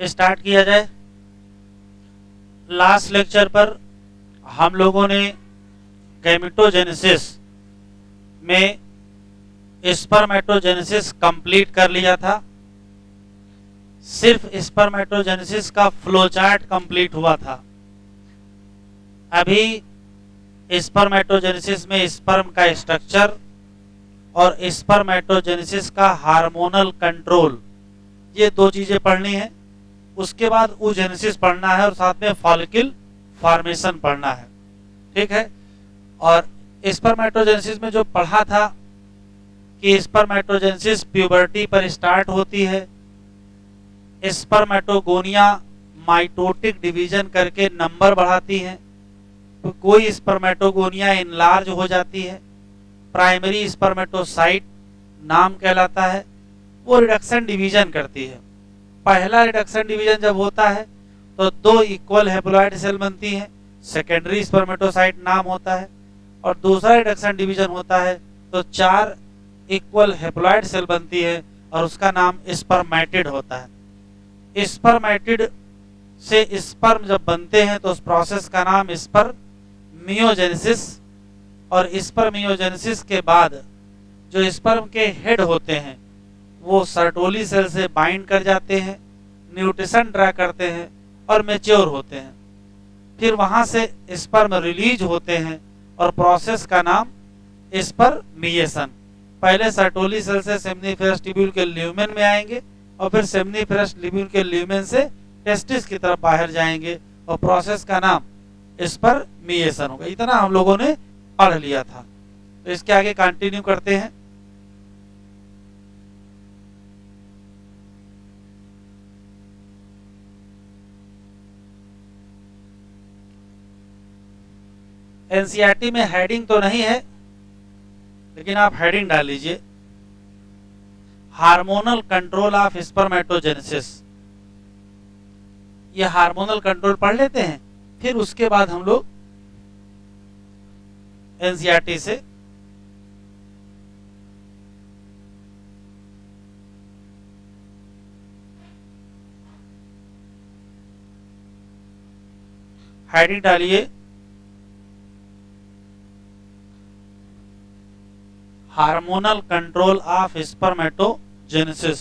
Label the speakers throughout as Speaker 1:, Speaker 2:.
Speaker 1: Start किया जाए। Last lecture पर हम लोगों ने गैमेटोजेनेसिस में स्पर्मेटोजेनेसिस कंप्लीट कर लिया था। सिर्फ स्पर्मेटोजेनेसिस का फ्लोचार्ट कंप्लीट हुआ था। अभी स्पर्मेटोजेनेसिस में स्पर्म का स्ट्रक्चर और स्पर्मेटोजेनेसिस का हार्मोनल कंट्रोल, ये दो चीजें पढ़नी है। उसके बाद oogenesis पढ़ना है और साथ में फॉलिकल फॉर्मेशन पढ़ना है। ठीक है। और स्पर्मेटोजेनेसिस में जो पढ़ा था कि स्पर्मेटोजेनेसिस प्यूबर्टी पर स्टार्ट होती है, स्पर्मेटोगोनिया माइटोटिक डिवीजन करके नंबर बढ़ाती है, तो कोई स्पर्मेटोगोनिया इनलार्ज हो जाती है, प्राइमरी स्पर्मेटोसाइट नाम कहलाता है, वो रिडक्शन डिवीजन करती है। पहला रिडक्शन डिवीजन जब होता है तो 2 इक्वल हैप्लॉइड सेल बनती हैं, सेकेंडरी स्पर्मेटोसाइट नाम होता है। और दूसरा रिडक्शन डिवीजन होता है तो 4 इक्वल हैप्लॉइड सेल बनती है और उसका नाम स्पर्मेटिड होता है। स्पर्मेटिड से स्पर्म जब बनते हैं तो उस प्रोसेस का नाम स्पर्मियोजेनेसिस, और स्पर्मियोजेनेसिस के बाद जो स्पर्म के हेड होते हैं वो सर्टोली सेल से बाइंड कर जाते हैं, न्यूट्रिशन ड्रा करते हैं और मैच्योर होते हैं। फिर वहां से स्पर्म रिलीज होते हैं और प्रोसेस का नाम स्पर्मिएशन। पहले सर्टोली सेल से सेमनीफेरस ट्यूब्यूल के ल्यूमेन में आएंगे और फिर सेमनीफेरस ट्यूब्यूल के ल्यूमेन से टेस्टिस की तरफ बाहर जाएंगे और प्रोसेस का नाम स्पर्मिएशन होगा। इतना हम लोगों ने पढ़ लिया था। तो इसके आगे कंटिन्यू करते हैं। एनसीईआरटी में हेडिंग तो नहीं है, लेकिन आप हेडिंग डाल लीजिए, हार्मोनल कंट्रोल ऑफ स्पर्मेटोजेनेसिस। ये हार्मोनल कंट्रोल पढ़ लेते हैं, फिर उसके बाद हम लोग एनसीईआरटी से हेडिंग डालिए, hormonal control of spermatogenesis.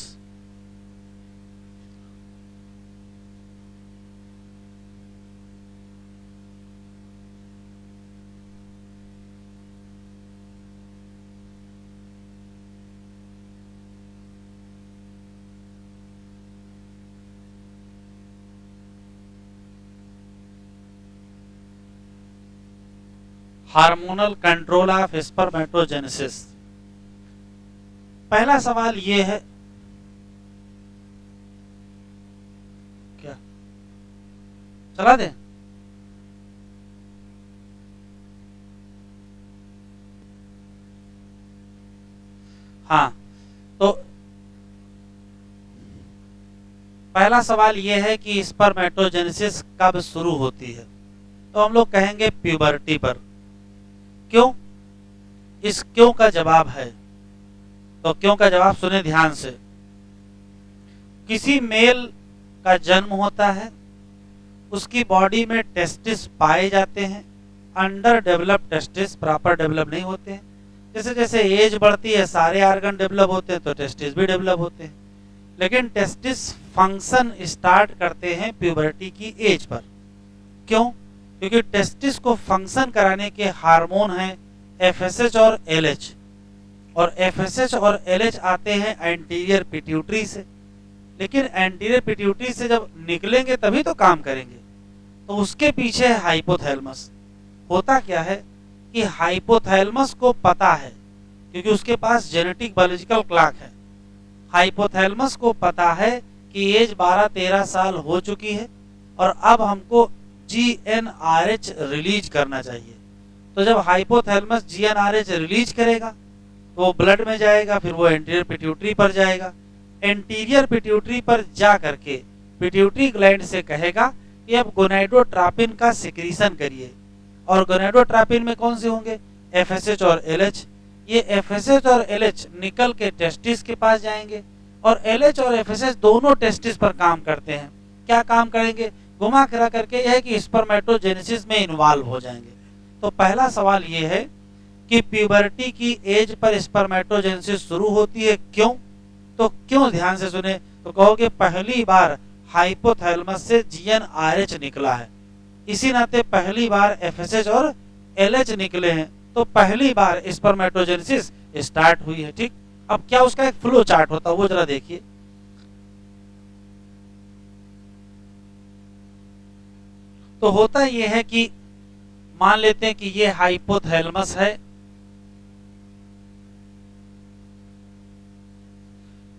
Speaker 1: Hormonal control of spermatogenesis. पहला सवाल ये है, क्या चला दें? हाँ, तो पहला सवाल ये है कि स्पर्मेटोजेनेसिस कब शुरू होती है? तो हम लोग कहेंगे प्यूबर्टी पर। क्यों? इस क्यों का जवाब है, तो क्यों का जवाब सुने ध्यान से। किसी मेल का जन्म होता है, उसकी बॉडी में टेस्टिस पाए जाते हैं, under develop testis, proper develop नहीं होते हैं। जैसे जैसे एज बढ़ती है सारे आर्गन डेवलप होते हैं, तो टेस्टिस भी डेवलप होते हैं। लेकिन टेस्टिस फंक्शन स्टार्ट करते हैं प्यूबर्टी की एज पर। क्यों? क्योंकि टेस्टिस को फंक्शन कराने के हार्मोन हैं एफएसएच और एलएच, और एफएसएच और एलएच आते हैं एंटीरियर पिट्यूटरी से। लेकिन एंटीरियर पिट्यूटरी से जब निकलेंगे तभी तो काम करेंगे, तो उसके पीछे है हाइपोथैलेमस। होता क्या है कि हाइपोथैलेमस को पता है, क्योंकि उसके पास जेनेटिक बायोलॉजिकल क्लॉक है। हाइपोथैलेमस को पता है कि एज 12-13 साल हो चुकी है और अब हमको GnRH रिलीज करना चाहिए। तो जब हाइपोथैलेमस GnRH रिलीज करेगा तो वो ब्लड में जाएगा, फिर वो एंटीरियर पिट्यूटरी पर जाएगा। एंटीरियर पिट्यूटरी पर जा करके पिट्यूटरी ग्लैंड से कहेगा कि अब गोनाडोट्रोपिन का सिक्रीशन करिए, और गोनाडोट्रोपिन में कौन से होंगे? एफएसएच और एलएच। ये एफएसएच और एलएच निकल के टेस्टिस के पास जाएंगे, और एलएच और एफएसएच दोनों टेस्टिस पर काम करते हैं। क्या काम करेंगे, घुमा फिरा करके यह है कि स्पर्मेटोजेनेसिस में इन्वॉल्व हो जाएंगे। तो पहला सवाल ये है कि प्यूबर्टी की एज पर स्पर्मेटोजेनेसिस शुरू होती है, क्यों? तो क्यों, ध्यान से सुने, तो कहोगे पहली बार हाइपोथैलेमस से GnRH निकला है, इसी नाते पहली बार FSH और LH निकले हैं, तो पहली बार स्पर्मेटोजेनेसिस स्टार्ट हुई है। ठीक, अब क्या उसका एक फ्लो चार्ट होता है वो जरा देखिए। तो होता यह है कि मान लेते हैं कि ये हाइपोथैलेमस है,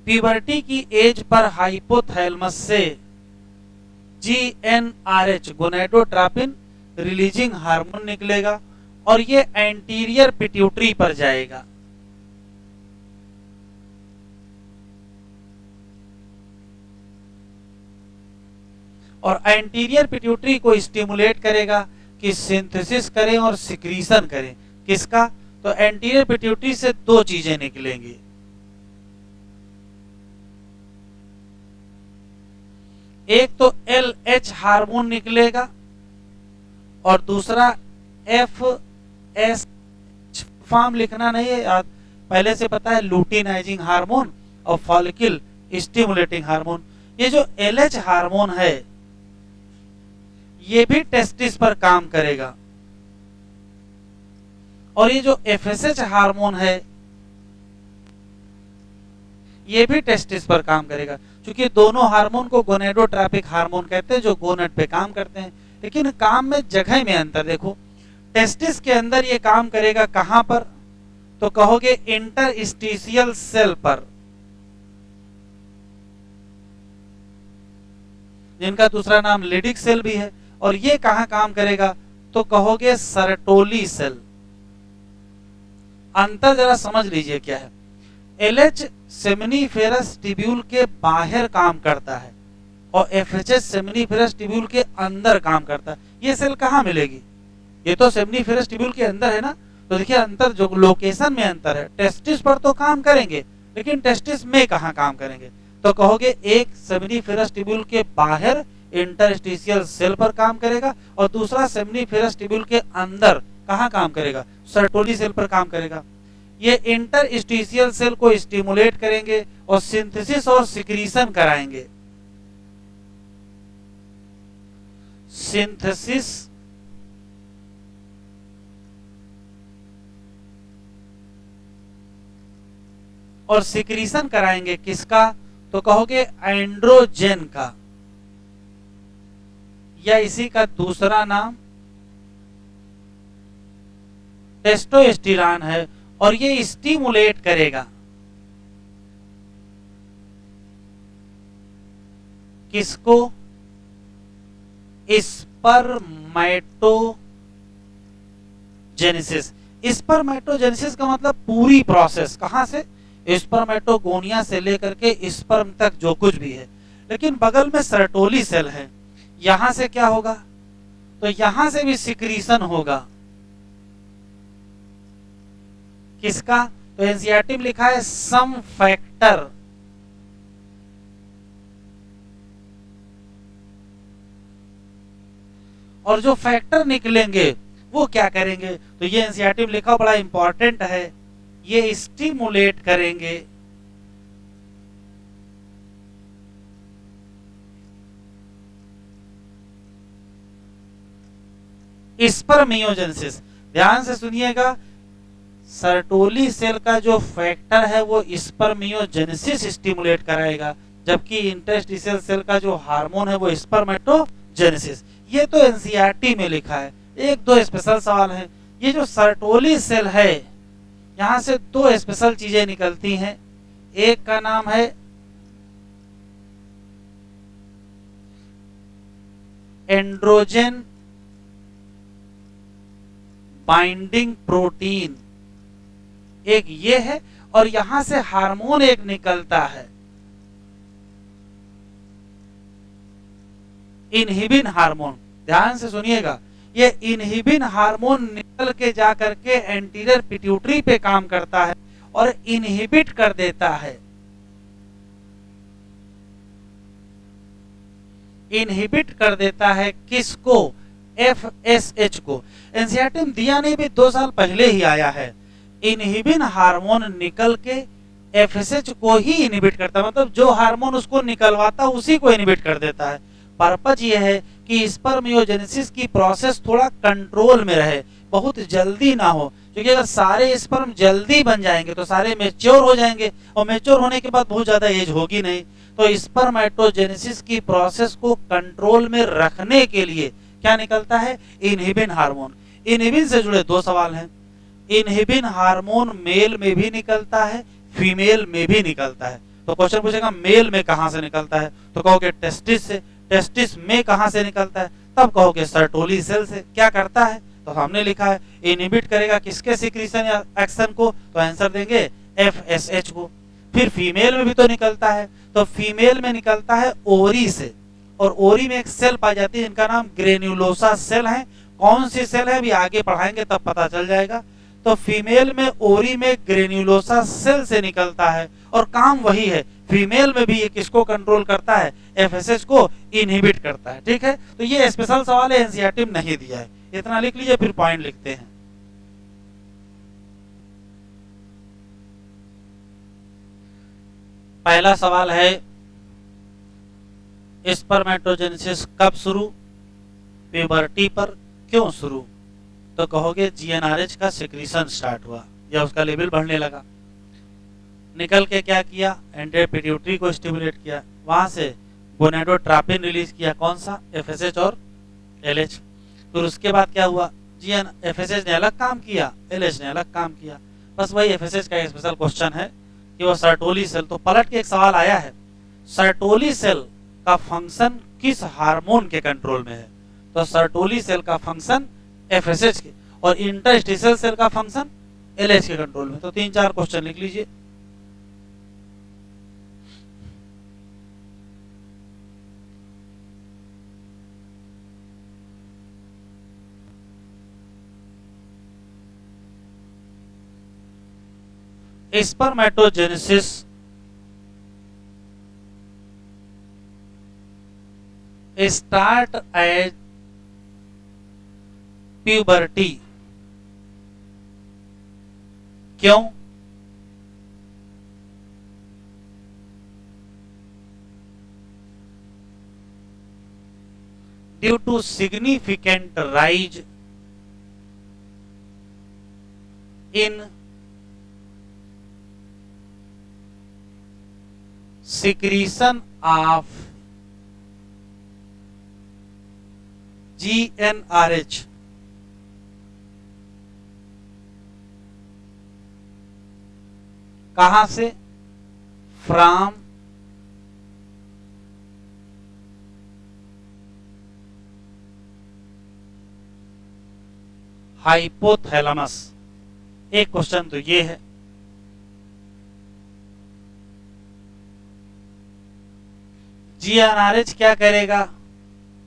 Speaker 1: प्यूबर्टी की एज पर हाइपोथैलेमस से GnRH गोनेडोट्रोपिन रिलीजिंग हार्मोन निकलेगा और ये एंटीरियर पिट्यूटरी पर जाएगा। और एंटीरियर पिट्यूटरी को स्टिमुलेट करेगा कि सिंथेसिस करें और सिक्रीशन करें। किसका? तो एंटीरियर पिट्यूटरी से दो चीजें निकलेंगी, एक तो LH हार्मोन निकलेगा और दूसरा FSH, फॉर्म लिखना नहीं है याद, पहले से पता है, लूटिनाइजिंग हार्मोन और फॉलिकल स्टिमुलेटिंग हार्मोन। ये जो LH हार्मोन है ये भी टेस्टिस पर काम करेगा और ये जो FSH हार्मोन है ये भी टेस्टिस पर काम करेगा, क्योंकि दोनों हार्मोन को गोनेडोट्रोपिक हार्मोन कहते हैं जो गोनेड पे काम करते हैं। लेकिन काम में जगह में अंतर देखो, टेस्टिस के अंदर ये काम करेगा कहां पर, तो कहोगे इंटरस्टिशियल सेल पर, जिनका दूसरा नाम लिडिक सेल भी है। और ये कहां काम करेगा, तो कहोगे सर्टोली सेल। अंतर जरा समझ लीजिए क्या है। LH सेमिनिफेरस ट्यूब्यूल के बाहर काम करता है और FHH सेमिनिफेरस ट्यूब्यूल के अंदर काम करता है। ये सेल कहां मिलेगी, ये तो सेमिनिफेरस ट्यूब्यूल के अंदर है ना। तो देखिए अंतर, जो लोकेशन में अंतर है, टेस्टिस पर तो काम करेंगे लेकिन टेस्टिस में कहां काम करेंगे, तो कहोगे एक सेमिनिफेरस ट्यूब्यूल के बाहर इंटरस्टिशियल सेल पर काम करेगा और दूसरा सेमिनिफेरस ट्यूब्यूल के अंदर कहां काम करेगा, सर्टोली सेल पर काम करेगा। ये इंटरस्टिशियल सेल को स्टिमुलेट करेंगे और सिंथेसिस और सिक्रीशन कराएंगे। सिंथेसिस और सिक्रीशन कराएंगे किसका, तो कहोगे एंड्रोजन का, या इसी का दूसरा नाम टेस्टोस्टेरोन है। और ये स्टिमुलेट करेगा किसको, स्पर्मेटोजेनेसिस। स्पर्मेटोजेनेसिस का मतलब पूरी प्रोसेस, कहां से, स्पर्मेटोगोनिया से लेकर के स्पर्म तक जो कुछ भी है। लेकिन बगल में सर्टोली सेल है, यहां से क्या होगा, तो यहां से भी सिक्रीशन होगा किसका, तो एनसीईआरटी में लिखा है सम फैक्टर। और जो फैक्टर निकलेंगे वो क्या करेंगे, तो ये एनसीईआरटी में लिखा बड़ा इंपॉर्टेंट है, ये स्टिमुलेट करेंगे स्पर्मियोजेनेसिस। ध्यान से सुनिएगा, सर्टोली सेल का जो फैक्टर है वो स्पर्मियोजेनेसिस स्टिमुलेट कराएगा, जबकि इंटरस्टिशियल सेल का जो हार्मोन है वो स्पर्मेटोजेनेसिस। ये तो एनसीईआरटी में लिखा है। एक दो स्पेशल सवाल है। ये जो सर्टोली सेल है, यहां से दो स्पेशल चीजें निकलती हैं। एक का नाम है एंड्रोजन बाइंडिंग प्रोटीन, एक ये है, और यहां से हार्मोन एक निकलता है इनहिबिन हार्मोन। ध्यान से सुनिएगा, ये इनहिबिन हार्मोन निकल के जाकर के एंटीरियर पिट्यूटरी पे काम करता है और इनहिबिट कर देता है इनहिबिट कर देता है किसको? FSH को। एनसीईआरटी में दिया नहीं भी 2 साल पहले ही आया है। इनहिबिन हार्मोन निकल के FSH को ही इनहिबिट करता है, मतलब जो हार्मोन उसको निकलवाता है उसी को इनहिबिट कर देता है। पर्पज ये है कि स्पर्मियोजेनेसिस की प्रोसेस थोड़ा कंट्रोल में रहे, बहुत जल्दी ना हो, क्योंकि अगर सारे स्पर्म जल्दी बन जाएंगे तो सारे मेच्योर हो जाएंगे, और मेच्योर होने के बाद बहुत ज्यादा एज होगी नहीं। तो स्पर्मेटोजेनेसिस की प्रोसेस को कंट्रोल में रखने के लिए क्या निकलता है? Inhibin hormone. इनहिबिन से जुड़े 2 सवाल हैं। इनहिबिन हार्मोन मेल में भी निकलता है, फीमेल में भी निकलता है। तो क्वेश्चन पूछेगा मेल में कहां से निकलता है, तो कहोगे टेस्टिस से। टेस्टिस में कहां से निकलता है, तब कहोगे सर्टोली सेल से। क्या करता है, तो हमने लिखा है इनहिबिट करेगा किसके सिक्रीशन या एक्शन को, तो आंसर देंगे FSH को। फिर फीमेल में भी तो निकलता है, तो फीमेल में निकलता है ओरी से, और ओरी में एक सेल पाई जाती है जिनका नाम ग्रेन्युलोसा सेल है। कौन सी सेल है अभी आगे पढ़ाएंगे तब पता चल जाएगा। तो फीमेल में ओरी में ग्रेन्युलोसा सेल से निकलता है, और काम वही है। फीमेल में भी ये किसको कंट्रोल करता है? FSH को इनहिबिट करता है। ठीक है, तो ये स्पेशल सवाल है, एनसीईआरटी में नहीं दिया है, इतना लिख लीजिए, फिर पॉइंट लिखते हैं। पहला सवाल है स्पर्मेटोजेनेसिस कब शुरू? प्यूबर्टी पर। क्यों शुरू? तो कहोगे GnRH का सिक्रीशन स्टार्ट हुआ या उसका लेवल बढ़ने लगा, निकल के क्या किया? एंटेरियर पिट्यूटरी को स्टिमुलेट किया, वहां से गोनेडोट्रोपिन रिलीज किया। कौन सा? FSH और LH। फिर उसके बाद क्या हुआ? FSH ने अलग काम किया, LH ने अलग काम किया। बस वही FSH का स्पेशल क्वेश्चन है कि वो सर्टोली सेल। तो पलट के एक सवाल आया है, सर्टोली सेल का फंक्शन किस हार्मोन के कंट्रोल में है? तो सर्टोली सेल का फंक्शन FSH के, और इंटरस्टिशियल सेल का फंक्शन LH के कंट्रोल में। तो 3-4 क्वेश्चन लिख लीजिए। Spermatogenesis start as puberty. क्यों? Due to significant rise in secretion of GnRH कहां से? From hypothalamus. एक क्वेश्चन तो ये है। GnRH क्या करेगा?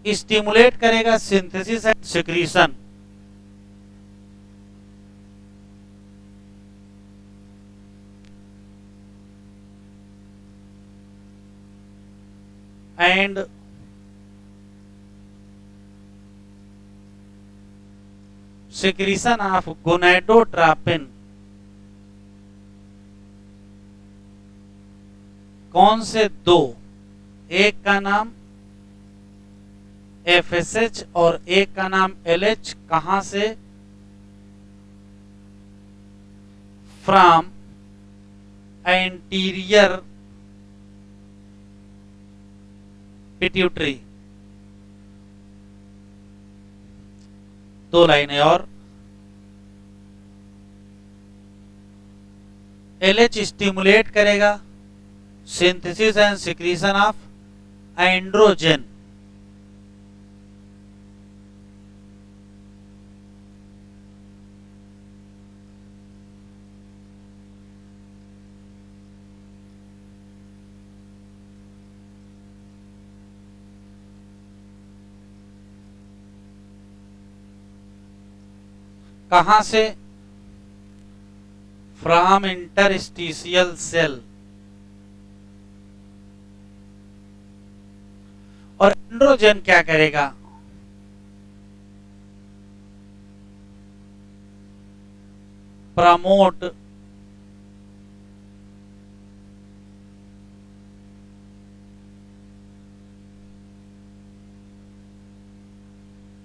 Speaker 1: स्टिमुलेट करेगा synthesis and secretion. And secretion of gonadotropin. कौन से 2? एक का नाम FSH और एक का नाम LH। कहां से? From anterior pituitary. 2 लाइनें और। LH स्टिमुलेट करेगा synthesis and secretion of androgen. कहां से? From interstitial cell. और एंड्रोजन क्या करेगा? Promote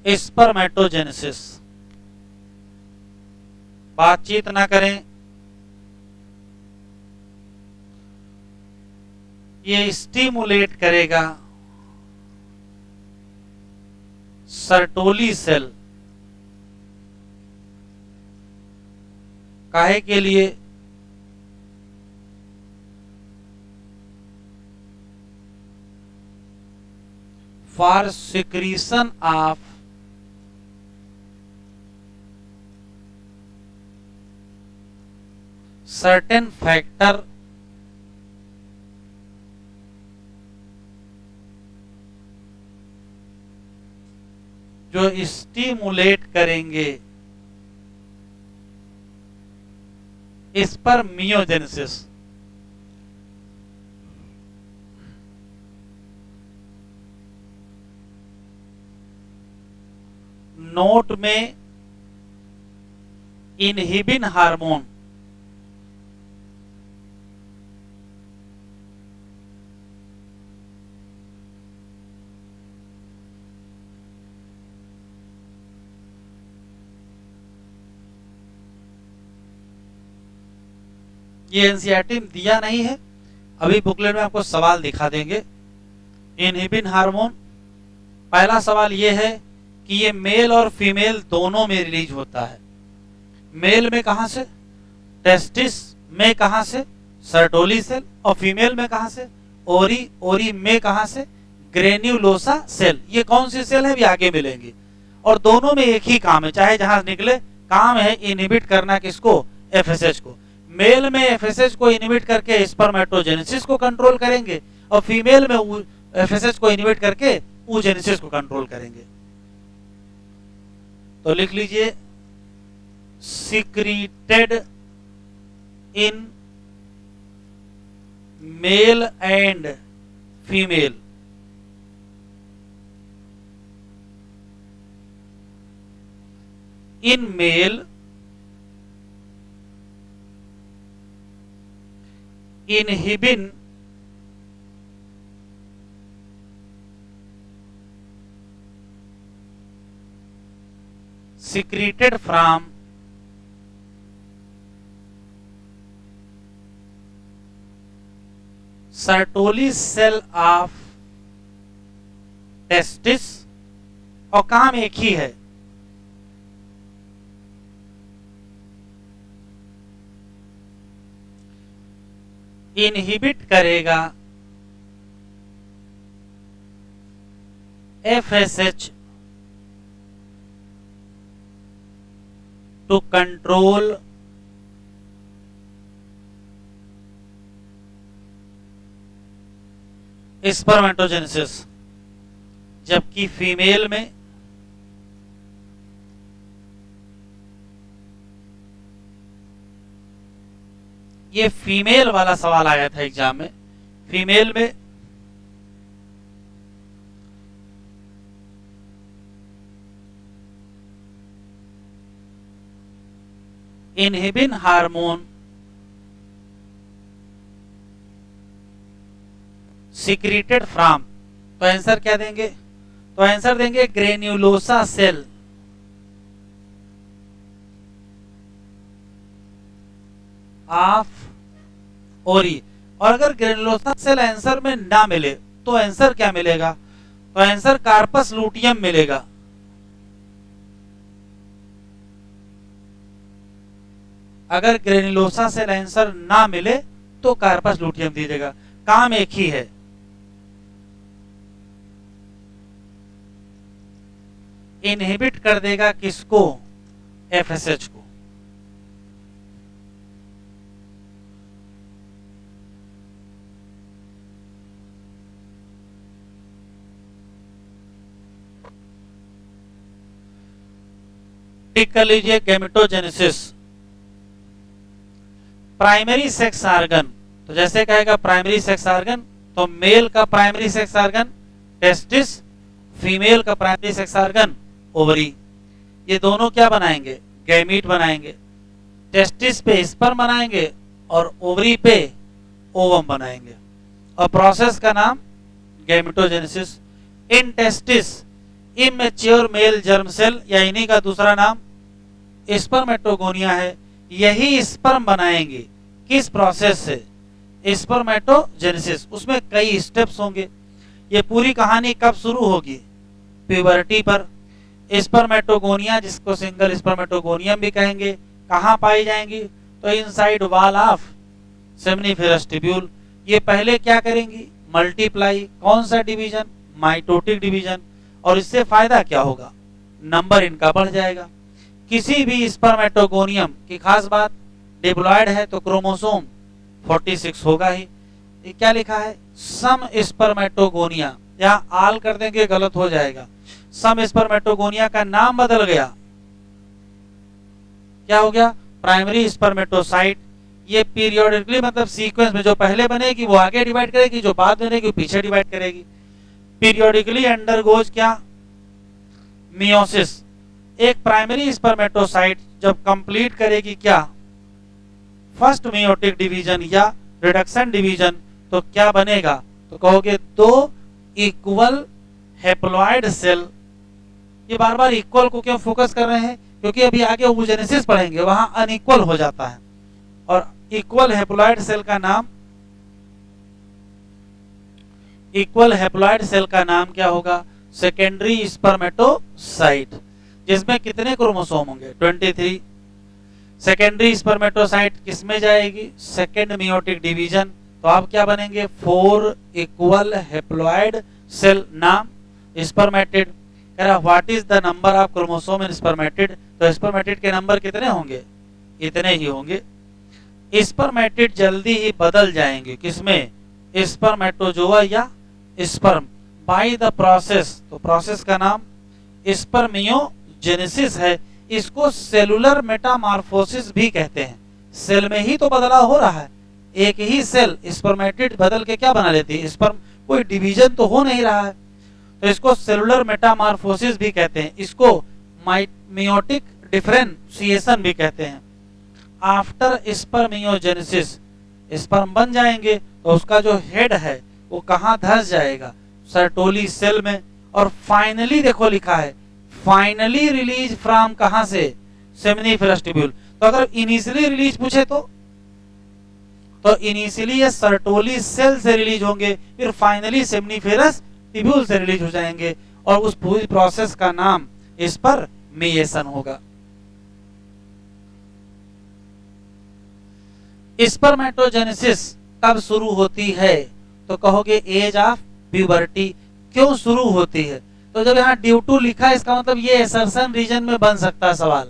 Speaker 1: spermatogenesis. बातचीत ना करें, ये स्टिमुलेट करेगा सर्टोली सेल। काहे के लिए? For secretion of certain factor जो स्टिमुलेट करेंगे स्पर्मियोजेनेसिस। नोट में इनहिबिन हार्मोन ये एनसीईआरटी में दिया नहीं है, अभी बुकलेट में आपको सवाल दिखा देंगे। इनहिबिन हार्मोन, पहला सवाल ये है कि ये मेल और फीमेल दोनों में रिलीज होता है। मेल में कहां से? टेस्टिस में कहां से? Sertoli cell. और फीमेल में कहां से? ओरी। ओरी में कहां से? Granulosa cell. ये कौन सी सेल है भी आगे मिलेंगी। और दोनों में एक ही काम है, चाहे जहां निकले, काम है इनहिबिट करना किसको? एफएसएच को। मेल में एफएसएच को इनहिबिट करके स्पर्मेटोजेनेसिस को कंट्रोल करेंगे, और फीमेल में एफएसएच को इनहिबिट करके oogenesis को कंट्रोल करेंगे। तो लिख लीजिए, secreted in male and female in male inhibin secreted from Sertoli cell of testis, और काम एक ही है, इनहिबिट करेगा एफएसएच टू कंट्रोल स्पर्मेटोजेनेसिस, जबकि फीमेल में ये फीमेल वाला सवाल आया था एग्जाम में। फीमेल में इनहिबिन हार्मोन सिक्रीटेड फ्रॉम, तो आंसर क्या देंगे? तो आंसर देंगे ग्रेन्युलोसा सेल ऑफ ओरी। और अगर ग्रेनुलोसा सेल आंसर में ना मिले तो आंसर क्या मिलेगा? तो आंसर कार्पस लूटियम मिलेगा। अगर ग्रेनुलोसा सेल आंसर ना मिले तो कार्पस लूटियम दीजिएगा, काम एक ही है। इनहिबिट कर देगा किसको? एफएसएच को। टिक कर लीजिए, गैमेटोजेनेसिस, प्राइमरी सेक्स ऑर्गन। तो जैसे कहेगा प्राइमरी सेक्स ऑर्गन, तो मेल का primary sex organ testis, female का प्राइमरी सेक्स ऑर्गन ओवरी, ये दोनों क्या बनाएंगे, गैमीट बनाएंगे। टेस्टिस पे स्पर्म बनाएंगे और ओवरी पे ओवम बनाएंगे। और प्रोसेस का नाम gametogenesis. In testis immature male germ cell, या इन्हीं का दूसरा नाम स्पर्मेटोगोनिया है, यही स्पर्म बनाएंगे। किस प्रोसेस से, स्पर्मेटोजेनेसिस। उसमें कई स्टेप्स होंगे। ये पूरी कहानी कब शुरू होगी, प्यूबर्टी पर। स्पर्मेटोगोनिया, जिसको सिंगल स्पर्मेटोगोनियम भी कहेंगे, कहाँ पाई जाएंगी, तो inside wall of seminiferous tubule. ये पहले क्या करेंगी, मल्टीप्लाई। कौन सा डिवीजन, माइटोटिक डिवीजन। और इससे फायदा क्या होगा, नंबर इनका बढ़ जाएगा। किसी भी स्पर्मेटोगोनियम की खास बात, डिप्लॉयड है तो क्रोमोसोम 46 होगा ही। ये क्या लिखा है, सम स्पर्मेटोगोनिया, यहाँ आल कर देंगे गलत हो जाएगा। सम स्पर्मेटोगोनिया का नाम बदल गया, क्या हो गया, प्राइमरी स्पर्मेटोसाइट। ये पीरियोडिकली मतलब सीक्वेंस में जो पहले बनेगी वो आगे डिवाइड करेगी, जो बाद बनेगी वो पीछे डिवाइड करेगी। पीरियोडिकली अंडरगोज क्या, मियोसिस। एक प्राइमरी स्पर्मेटोसाइट जब कंप्लीट करेगी क्या, फर्स्ट मियोटिक डिवीजन या रिडक्शन डिवीजन, तो क्या बनेगा, तो कहोगे दो इक्वल हैप्लॉइड सेल। ये बार बार इक्वल को क्यों फोकस कर रहे हैं, क्योंकि अभी आगे ओजेनेसिस पढ़ेंगे, वहां अनइक्वल हो जाता है। और इक्वल हैप्लॉइड सेल का नाम, इक्वल हैप्लॉइड सेल का नाम क्या होगा, सेकेंडरी स्पर्मेटोसाइट। जिसमें कितने क्रोमोसोम होंगे, 23। सेकेंडरी स्पर्मेटोसाइट किसमें जाएगी, सेकेंड मियोटिक डिवीजन। तो आप क्या बनेंगे, 4 इक्वल हैप्लॉइड सेल। नाम स्पर्मेटिड। कह रहा what is the number of chromosome in spermatid, तो स्पर्मेटिड के नंबर कितने होंगे, इतने ही होंगे। स्पर्मेटिड जल्दी ही बदल जाएंगे किसमें, स्पर्मेटोजोआ या स्पर्म, बाय द प्रोसेस। तो प्रोसेस का नाम स्पर्मियोजेनेसिस है। इसको सेलुलर मेटामॉर्फोसिस भी कहते हैं। सेल में ही तो बदलाव हो रहा है, एक ही सेल स्पर्मेटिड बदल के क्या बना लेती है, स्पर्म। कोई डिवीजन तो हो नहीं रहा है, तो इसको सेलुलर मेटामॉर्फोसिस भी कहते हैं। इसको मियोटिक डिफरेंशिएशन भी कहते हैं। आफ्टर स्पर्मियोजेनेसिस, स्पर्म बन जाएंगे तो उसका जो हेड है वो कहाँ धस जाएगा, सर्टोली सेल में। और फाइनली देखो लिखा है, फाइनली रिलीज फ्रॉम कहां से, सेमनीफेरस ट्यूब्यूल। तो अगर इनिशियली रिलीज पूछे तो इनिशियली ये सर्टोली सेल से रिलीज होंगे, फिर फाइनली सेमनीफेरस ट्यूब्यूल से रिलीज हो जाएंगे। और उस पूरी प्रोसेस का नाम स्पर्मिएशन होगा। स्पर्मेटोजेनेसिस कब शुरू होती है, तो कहोगे एज ऑफ प्यूबर्टी। क्यों शुरू होती है, तो जब यहाँ ड्यू टू लिखा है इसका मतलब ये असर्शन रीजन में बन सकता है सवाल,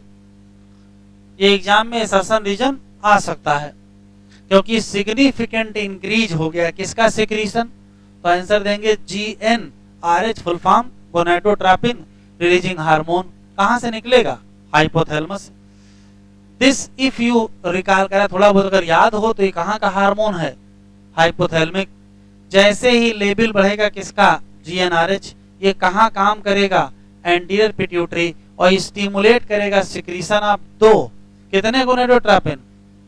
Speaker 1: ये एग्जाम में असर्शन रीजन आ सकता है। क्योंकि सिग्निफिकेंट इंक्रीज हो गया किसका सिक्रीशन, तो आंसर देंगे GnRH, full form gonadotropin releasing hormone. कहां से निकलेगा, hypothalamus. This if you recall करा, थोड़ा बहुत अगर याद हो तो ये कहां का हार्मोन है, हाइपोथैलेमिक। जैसे ही लेवल बढ़ेगा किसका, GnRH, ये कहां काम करेगा, एंटीरियर पिट्यूटरी, और स्टिमुलेट करेगा सिक्रीशन ऑफ दो, कितने गोनाडोट्रोपिन,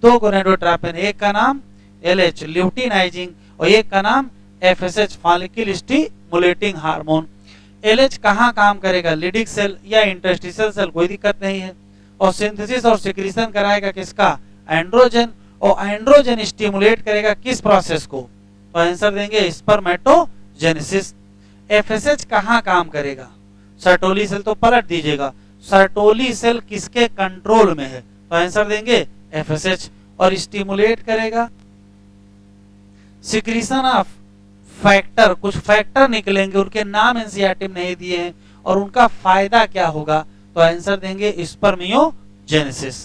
Speaker 1: 2 गोनाडोट्रोपिन। एक का नाम LH ल्यूटिनाइजिंग और एक का नाम FSH follicle stimulating hormone. LH कहां काम करेगा, लिडिक सेल या इंटरस्टिशियल सेल, कोई दिक्कत नहीं है। और सिंथेसिस और सिक्रीशन कराएगा किसका, एंड्रोजन, और एंड्रोजन स्टिमुलेट करेगा किस प्रोसेस को, तो आंसर देंगे स्पर्मेटोजेनेसिस। FSH कहां काम करेगा, सर्टोली सेल, तो पलट दीजिएगा, सर्टोली सेल किसके कंट्रोल में है, तो आंसर देंगे FSH। और स्टिमुलेट करेगा सिक्रीशन ऑफ फैक्टर, कुछ फैक्टर निकलेंगे, उनके नाम एनसीईआरटी में नहीं दिए हैं, और उनका फायदा क्या होगा, तो आंसर देंगे स्पर्मियोजेनेसिस।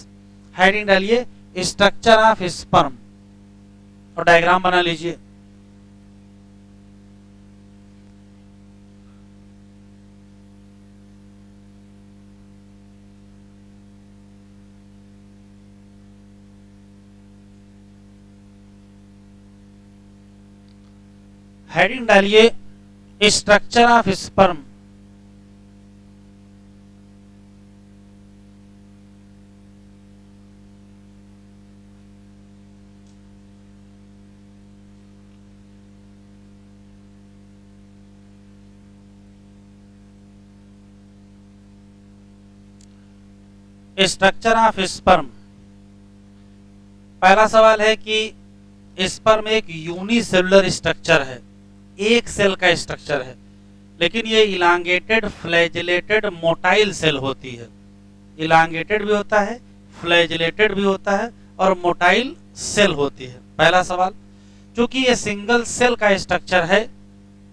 Speaker 1: हेडिंग डालिए स्ट्रक्चर ऑफ स्पर्म और डायग्राम बना लीजिए। हेडिंग डालिए structure of sperm structure of sperm. पहला सवाल है कि स्पर्म एक यूनिसेलुलर स्ट्रक्चर है, एक सेल का स्ट्रक्चर है, लेकिन ये इलांगेटेड फ्लैजिलेटेड मोटाइल सेल होती है। इलांगेटेड भी होता है, फ्लैजिलेटेड भी होता है और मोटाइल सेल होती है। पहला सवाल, क्योंकि ये सिंगल सेल का स्ट्रक्चर है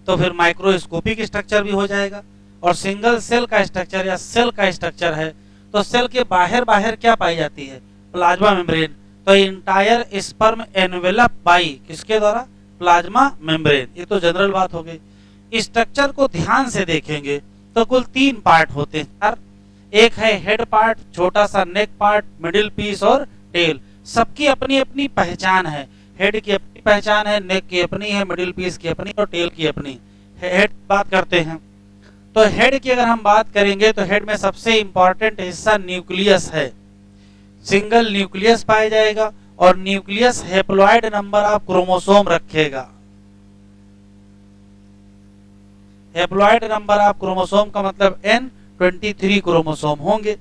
Speaker 1: तो फिर माइक्रोस्कोपिक स्ट्रक्चर भी हो जाएगा, और सिंगल सेल का स्ट्रक्चर या सेल का स्ट्रक्चर है तो सेल के बाहर बाहर क्या पाई जाती है, प्लाज्मा मेम्ब्रेन। तो इंटायर स्पर्म एनवेलप बाई किसके द्वारा, प्लाज्मा मेम्ब्रेन। ये तो जनरल बात हो गई। स्ट्रक्चर को ध्यान से देखेंगे तो कुल 3 पार्ट होते हैं। एक है हेड पार्ट, छोटा सा नेक पार्ट, मिडिल पीस और टेल। सबकी अपनी अपनी पहचान है। हेड की अपनी पहचान है, नेक की अपनी है, मिडिल पीस की अपनी और टेल की अपनी। हेड बात करते हैं तो हेड की अगर हम बात करेंगे तो हेड में सबसे इंपॉर्टेंट हिस्सा न्यूक्लियस है। सिंगल न्यूक्लियस पाया जाएगा और nucleus haploid number of chromosome रखेगा। हैप्लॉइड नंबर ऑफ क्रोमोसोम का मतलब N23 क्रोमोसोम होंगे।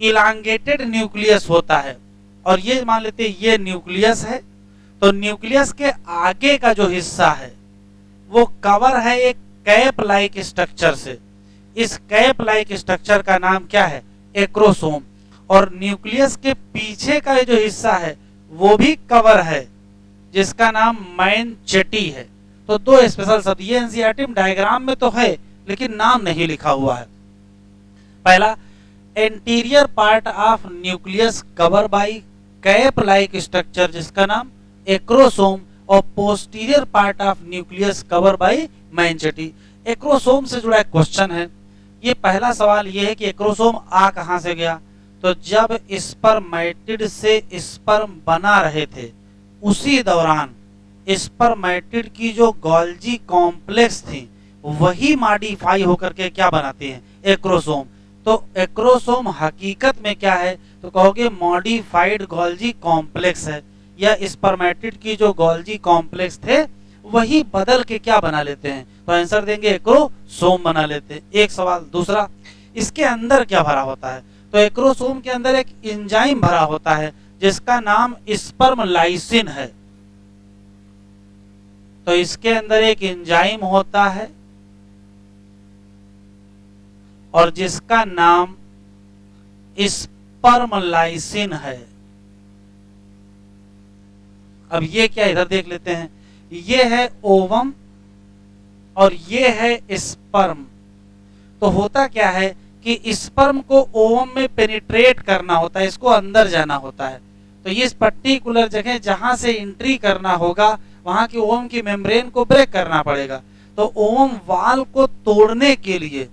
Speaker 1: इलांगेटेड न्यूक्लियस होता है, और ये मान लेते हैं ये न्यूक्लियस है, तो न्यूक्लियस के आगे का जो हिस्सा है वो कवर है एक कैप लाइक स्ट्रक्चर से। इस कैप लाइक स्ट्रक्चर का नाम क्या है, एक्रोसोम। और न्यूक्लियस के पीछे का जो हिस्सा है वो भी कवर है, जिसका नाम मैनचेटी है। तो 2 स्पेशल शब्द ये एनसीईआरटी डायग्राम में तो है लेकिन नाम नहीं लिखा हुआ है। पहला, anterior part of nucleus cover by cap like structure जिसका नाम एक्रोसोम, और posterior part of nucleus cover by manchette. Acrosome से जुड़ा एक क्वेश्चन है। ये पहला सवाल ये है कि एक्रोसोम आ कहां से गया, तो जब स्पर्मेटिड से स्पर्म बना रहे थे उसी दौरान स्पर्मेटिड की जो गोल्जी कॉम्प्लेक्स थी वही मॉडिफाई होकर के क्या बनाती हैं, एक्रोसोम। तो एक्रोसोम हकीकत में क्या है, तो कहोगे मॉडिफाइड गोल्जी कॉम्प्लेक्स है, या स्पर्मेटिड की जो गोल्जी कॉम्प्लेक्स थे वही बदल के क्या बना लेते हैं, तो आंसर देंगे एक्रोसोम बना लेते हैं। एक सवाल। दूसरा, इसके अंदर क्या भरा होता है, तो एक्रोसोम के अंदर एक एंजाइम भरा होता है जिसका नाम स्पर्म लाइसिन है। तो इसके अंदर एक एंजाइम होता है और जिसका नाम स्पर्म लाइसिन है। अब ये क्या, इधर देख लेते हैं। ये है ओवम और ये है स्पर्म। तो होता क्या है कि स्पर्म को ओवम में पेनिट्रेट करना होता है, इसको अंदर जाना होता है। तो इस पर्टिकुलर जगह जहां से एंट्री करना होगा वहां की ओवम की मेम्ब्रेन को ब्रेक करना पड़ेगा। तो ओवम वाल को तोड़ने के लिए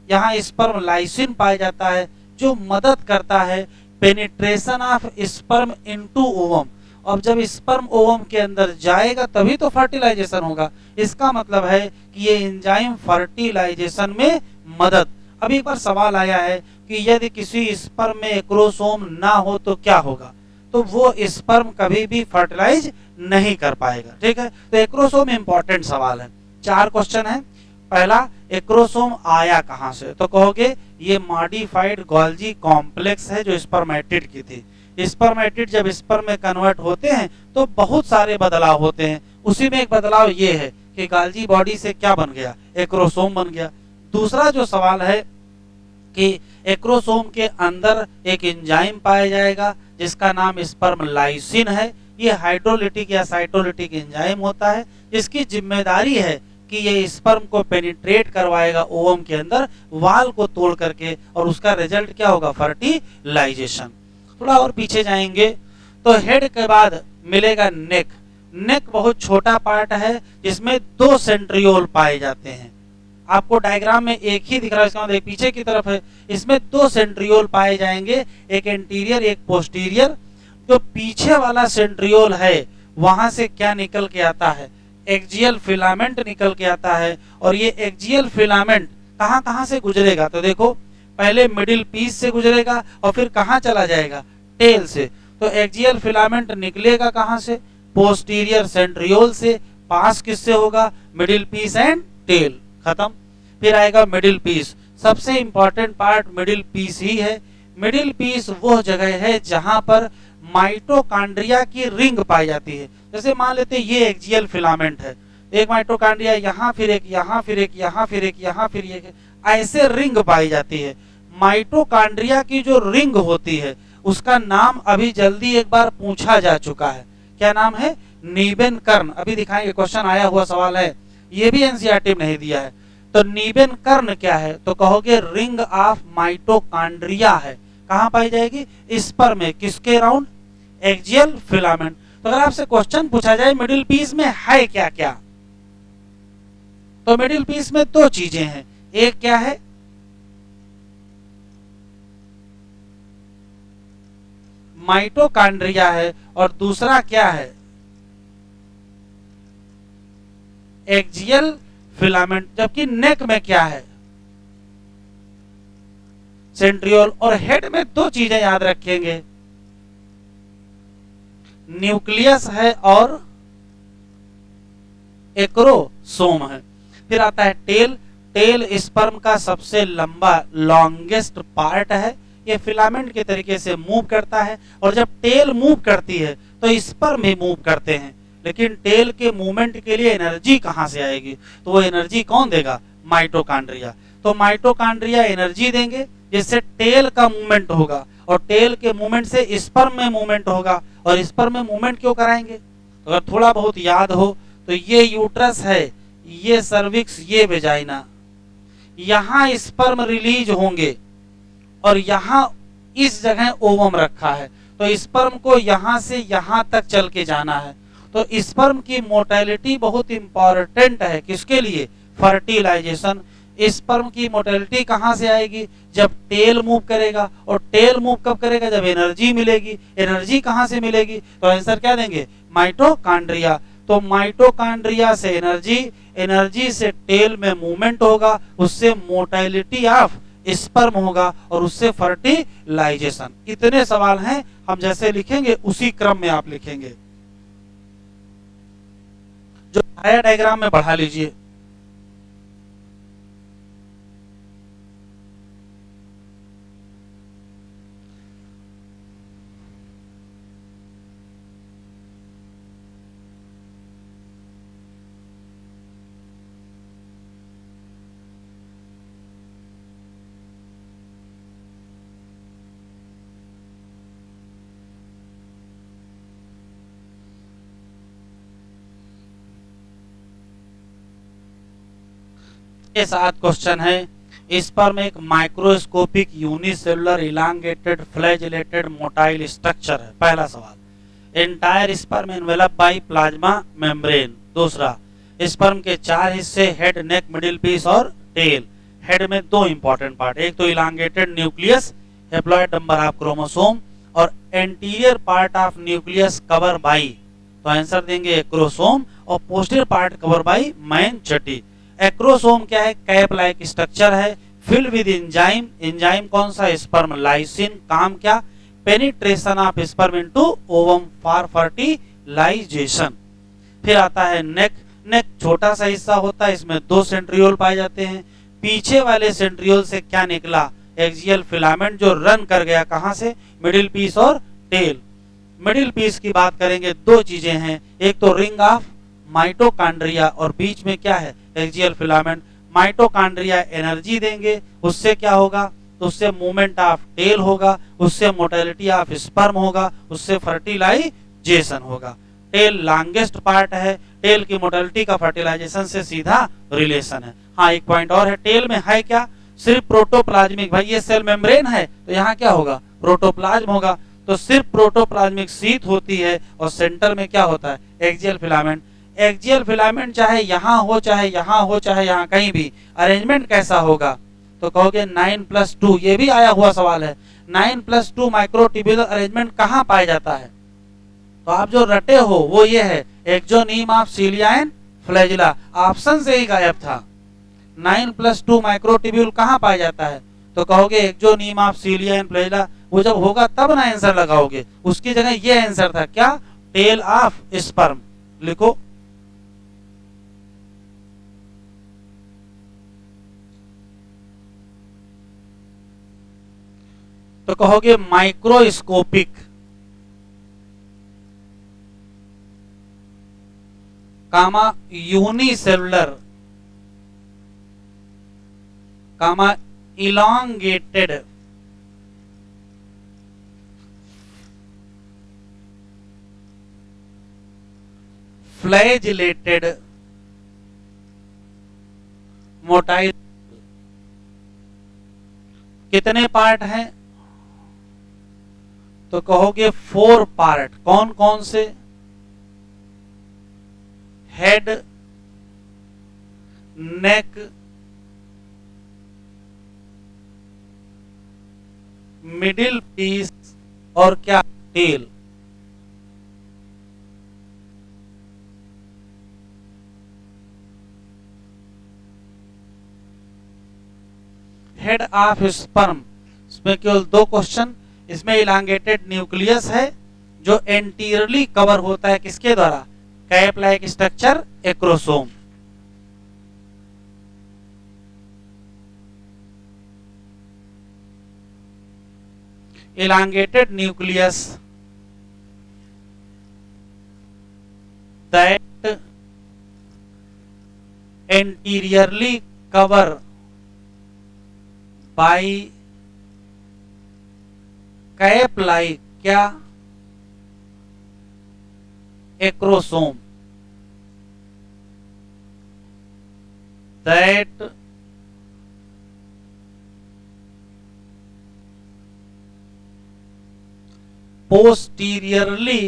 Speaker 1: यहाँ स्पर्म लाइसिन पाया जाता है जो मदद करता है penetration of sperm into ovum. अब जब स्पर्म ओवम के अंदर जाएगा तभी तो फर्टिलाइजेशन होगा। इसका मतलब है कि ये एंजाइम फर्टिलाइजेशन में मदद। अब एक बार सवाल आया है कि यदि किसी स्पर्म में एक्रोसोम ना हो तो क्या होगा, तो वो स्पर्म कभी भी फर्टिलाइज नहीं कर पाएगा। ठीक है, तो एक्रोसोम इंपॉर्टेंट सवाल है। 4 क्वेश्चन है। पहला, एक्रोसोम आया कहां से, तो कहोगे ये मॉडिफाइड गोल्जी कॉम्प्लेक्स है जो स्पर्मेटिड की थी। स्पर्मेटिड जब स्पर्म में कन्वर्ट होते हैं तो बहुत सारे बदलाव होते हैं, उसी में एक बदलाव ये है कि गोल्जी बॉडी से क्या बन गया, एक्रोसोम बन गया। दूसरा जो सवाल है कि एक्रोसोम के अंदर एक एंजाइम पाया जाएगा जिसका नाम स्पर्म लाइसिन है। ये हाइड्रोलिटिक या साइटोलिटिक एंजाइम होता है जिसकी जिम्मेदारी है कि ये स्पर्म को पेनिट्रेट करवाएगा ओवम के अंदर वाल को तोड़ करके, और उसका रिजल्ट क्या होगा, फर्टिलाइजेशन। थोड़ा और पीछे जाएंगे तो हेड के बाद मिलेगा नेक। नेक बहुत छोटा पार्ट है जिसमें 2 सेंट्रियोल पाए जाते हैं। आपको डायग्राम में एक ही दिख रहा है, इसका मतलब पीछे की तरफ है। इसमें 2 सेंट्रियोल पाए जाएंगे, एक एंटीरियर एक पोस्टीरियर। जो पीछे वाला सेंट्रियोल है वहां से क्या निकल के आता है, एक्सियल फिलामेंट निकल के आता है। और ये एक्सियल फिलामेंट कहां कहां से गुजरेगा, तो देखो पहले मिडिल पीस से गुजरेगा और फिर कहां चला जाएगा, टेल से। तो एक्सियल फिलामेंट निकलेगा कहां से, पोस्टीरियर सेंट्रियोल से। पास किससे होगा, मिडिल पीस एंड टेल। खत्म। फिर आएगा मिडिल पीस। सबसे इंपॉर्टेंट पार्ट मिडिल पीस ही है। मिडिल पीस वो जगह है जहां पर माइटोकॉन्ड्रिया की रिंग पाई जाती है। जैसे मान लेते हैं ये एक्सियल फिलामेंट है, एक माइटोकॉन्ड्रिया यहाँ, फिर एक यहाँ, फिर एक यहाँ, फिर एक यहाँ, फिर एक, ऐसे रिंग पाई जाती है। माइटोकॉन्ड्रिया की जो रिंग होती है उसका नाम अभी जल्दी एक बार पूछा जा चुका है। क्या नाम है? नीबेन कर्ण। अभी दिखाएंगे, क्वेश्चन आया हुआ सवाल है, ये भी एनसीईआरटी में नहीं दिया है। तो नीबेन कर्ण क्या है? तो कहोगे रिंग ऑफ माइटोकॉन्ड्रिया है। कहां पाई जाएगी? स्पर्म में। किसके राउंड? Axial filament. तो अगर आपसे क्वेश्चन पूछा जाए मिडिल पीस में है क्या क्या, तो मिडिल पीस में दो चीजें हैं। एक क्या है? माइटोकॉन्ड्रिया है, और दूसरा क्या है? Axial filament. जबकि नेक में क्या है? सेंट्रियोल। और हेड में दो चीजें याद रखेंगे, न्यूक्लियस है और एक्रोसोम है। फिर आता है टेल। टेल स्पर्म का सबसे लंबा लॉन्गेस्ट पार्ट है। ये फिलामेंट के तरीके से मूव करता है, और जब टेल मूव करती है तो स्पर्म भी मूव करते हैं। लेकिन टेल के मूवमेंट के लिए एनर्जी कहां से आएगी? तो वो एनर्जी कौन देगा? माइटोकॉन्ड्रिया। तो माइटोकॉन्ड्रिया एनर्जी देंगे जिससे टेल का मूवमेंट होगा, और टेल के मूवमेंट से स्पर्म में मूवमेंट होगा। और स्पर्म में मूवमेंट क्यों कराएंगे? तो अगर थोड़ा बहुत याद हो तो ये यूट्रस है, ये सर्विक्स, ये वेजाइना, यहां स्पर्म रिलीज होंगे, और यहां इस जगह ओवम रखा है। तो स्पर्म को यहां से यहां तक चल के जाना है। तो स्पर्म की मोटेलिटी बहुत इंपॉर्टेंट है। किसके लिए? फर्टिलाइजेशन। स्पर्म की मोटेलिटी कहां से आएगी? जब टेल मूव करेगा। और टेल मूव कब करेगा? जब एनर्जी मिलेगी। एनर्जी कहां से मिलेगी? तो आंसर क्या देंगे? माइटोकॉन्ड्रिया। तो माइटोकॉन्ड्रिया से एनर्जी, एनर्जी से टेल में मूवमेंट होगा, उससे मोटेलिटी ऑफ स्पर्म होगा, और उससे फर्टिलाइजेशन। इतने सवाल हैं, हम जैसे लिखेंगे उसी क्रम में आप लिखेंगे। जो आया डायग्राम में बढ़ा लीजिए। ये 7 क्वेश्चन है। इस पर में एक microscopic unicellular elongated flagellated motile structure है। पहला सवाल। Entire sperm envelop by plasma membrane. दूसरा, स्पर्म के 4 हिस्से, हेड, नेक, मिडिल पीस और टेल। हेड में 2 इंपॉर्टेंट पार्ट, एक तो elongated nucleus, haploid number of chromosome, और anterior part of nucleus cover by, तो आंसर देंगे एक्रोसोम, और posterior part cover by manchette. Acrosome क्या है? कैप लाइक स्ट्रक्चर है, फिल्ड विद एंजाइम। एंजाइम कौन सा? Sperm lysin. काम क्या? Penetration of sperm into ovum for fertilization. फिर आता है नेक। नेक छोटा सा हिस्सा होता है, इसमें 2 सेंट्रियोल पाए जाते हैं। पीछे वाले सेंट्रियोल से क्या निकला? एक्सियल फिलामेंट, जो रन कर गया कहां से? मिडिल पीस और टेल। मिडिल पीस की बात करेंगे, 2 चीजें हैं, एक तो रिंग ऑफ माइटोकॉन्ड्रिया, और बीच में क्या है? Axial filament. माइटोकॉन्ड्रिया एनर्जी देंगे, उससे क्या होगा? तो उससे मूवमेंट ऑफ टेल होगा, उससे मोटेलिटी ऑफ स्पर्म होगा, उससे फर्टिलाइजेशन होगा। टेल लॉन्गेस्ट पार्ट है, टेल की मोटेलिटी का फर्टिलाइजेशन से सीधा रिलेशन है। हाँ, एक पॉइंट और है, टेल में है क्या? सिर्फ प्रोटोप्लाज्मिक। भाई ये सेल मेम्ब्रेन है, तो यहाँ क्या होगा? प्रोटोप्लाज्म होगा। तो सिर्फ प्रोटोप्लाज्मिक शीथ होती है, और सेंटर में क्या होता है? Axial filament. एक्सियल फिलामेंट चाहे यहां हो, चाहे यहां हो, चाहे यहां, कहीं भी अरेंजमेंट कैसा होगा? तो कहोगे 9+2। ये भी आया हुआ सवाल है। 9+2 माइक्रोट्यूब्यूलर अरेंजमेंट कहां पाया जाता है? तो आप जो रटे हो वो ये है, axoneme of cilia and flagella. Option से ही गायब था। 9+2 माइक्रोट्यूब्यूल कहां पाया जाता है? तो कहोगे axoneme of cilia and flagella. वो जब होगा तब ना आंसर लगाओगे, उसकी जगह ये आंसर था। क्या? Tail of sperm. लिखो। तो कहोगे microscopic, comma unicellular, comma elongated, flagellated, मोटाई। कितने पार्ट हैं? तो कहोगे 4 पार्ट। कौन कौन से? हेड, नेक, मिडिल पीस और क्या? टेल। हेड ऑफ स्पर्म, इसमें केवल 2 क्वेश्चन। इसमें इलांगेटेड न्यूक्लियस है जो एंटीरियरली कवर होता है किसके द्वारा? Cap like structure, acrosome. elongated nucleus that anteriorly cover by cap like क्या? Acrosome. that posteriorly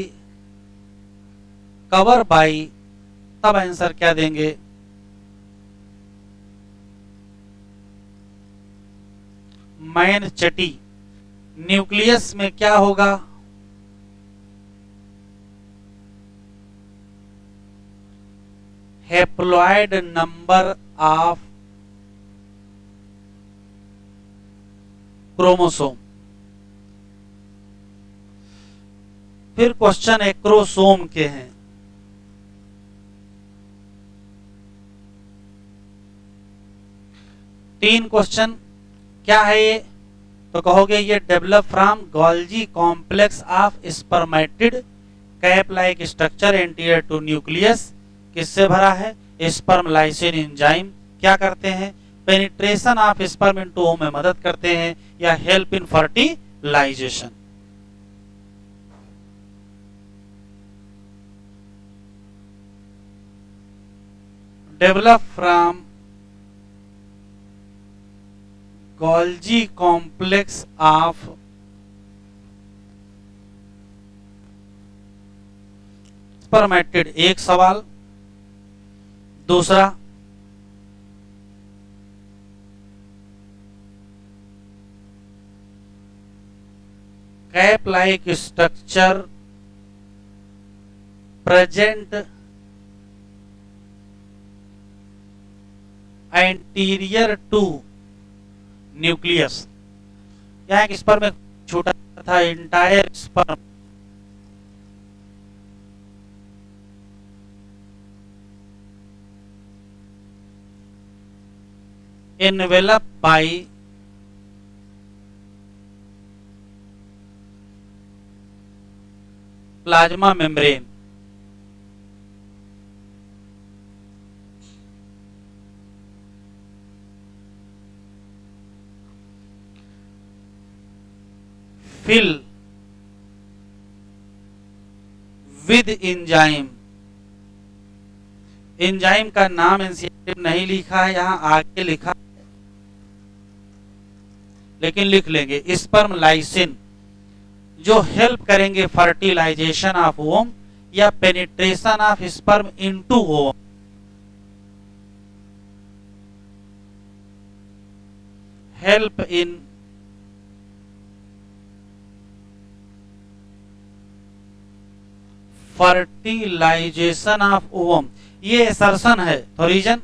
Speaker 1: cover by, तब आंसर क्या देंगे? मैनचटी। न्यूक्लियस में क्या होगा? Haploid number of chromosome. फिर क्वेश्चन एक्रोसोम के हैं। तीन क्वेश्चन। क्या है ये? तो कहोगे ये develop from Golgi complex of spermatid cap like structure anterior to nucleus. किससे भरा है? Sperm lysin enzyme. क्या करते हैं? Penetration of sperm into ovum में मदद करते हैं या help in fertilization. Develop from Golgi complex of spermatid. एक सवाल। दूसरा, cap like structure present anterior to nucleus. यहां एक स्पर्म में छोटा था, entire sperm enveloped by plasma membrane। fill with enzyme। Enzyme का नाम एनसीईआरटी नहीं लिखा है, यहां आगे लिखा है, लेकिन लिख लेंगे। स्पर्म लाइसिन जो हेल्प करेंगे फर्टिलाइजेशन ऑफ ओवम या penetration of sperm into ovum. Help in fertilization of ovum, ये असर्शन है। तो रीजन,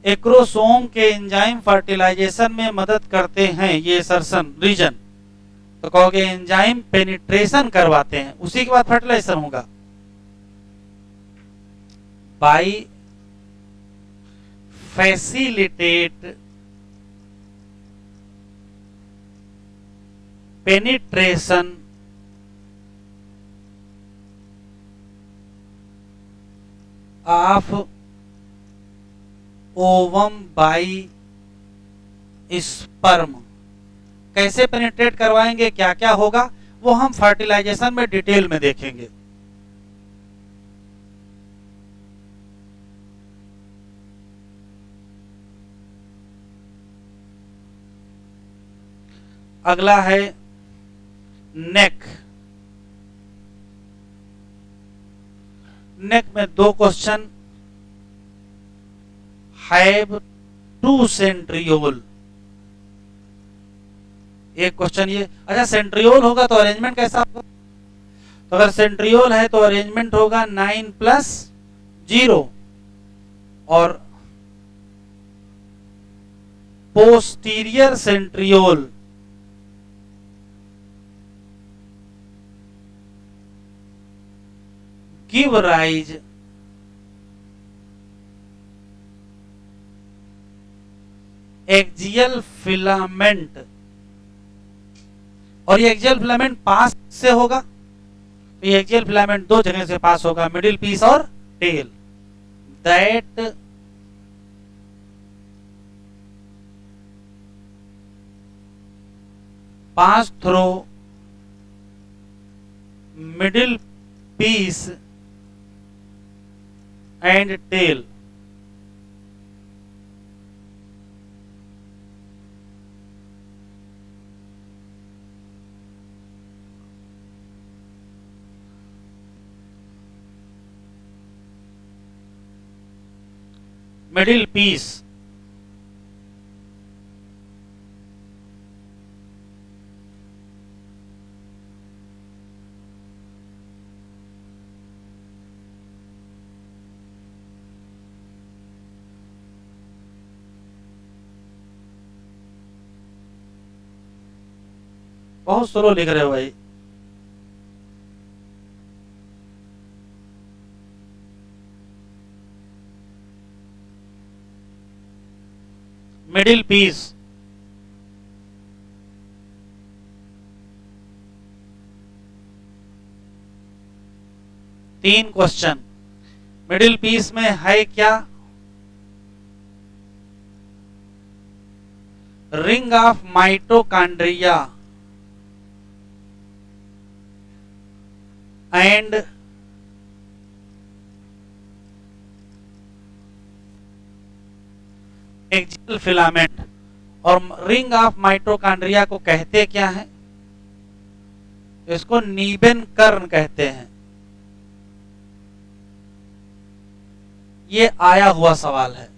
Speaker 1: एक्रोसोम के एंजाइम फर्टिलाइजेशन में मदद करते हैं, ये असर्शन रीजन। तो कहोगे एंजाइम पेनिट्रेशन करवाते हैं, उसी के बाद फर्टिलाइजेशन होगा। By facilitate penetration of ovum by sperm, कैसे पेनिट्रेट करवाएंगे, क्या क्या होगा, वो हम फर्टिलाइजेशन में डिटेल में देखेंगे। अगला है नेक। नेक में 2 क्वेश्चन, हैव 2 सेंट्रियोल। एक क्वेश्चन ये, अच्छा सेंट्रियोल होगा तो अरेंजमेंट कैसा होगा, तो अगर सेंट्रियोल है तो अरेंजमेंट होगा 9+0 और posterior centriole give rise axial filament, और ये एक्सियल फिलामेंट पास से होगा, तो ये एक्सियल फिलामेंट 2 जगह से पास होगा, मिडिल पीस और tail, that pass through middle piece and tail. Middle piece बहुत स्लो लिख रहे हो भाई। मिडिल पीस तीन क्वेश्चन, मिडिल पीस में है क्या, ring of mitochondria and axial filament, और रिंग ऑफ माइटोकॉन्ड्रिया को कहते क्या है, इसको नीबेन कर्न कहते हैं। ये आया हुआ सवाल है।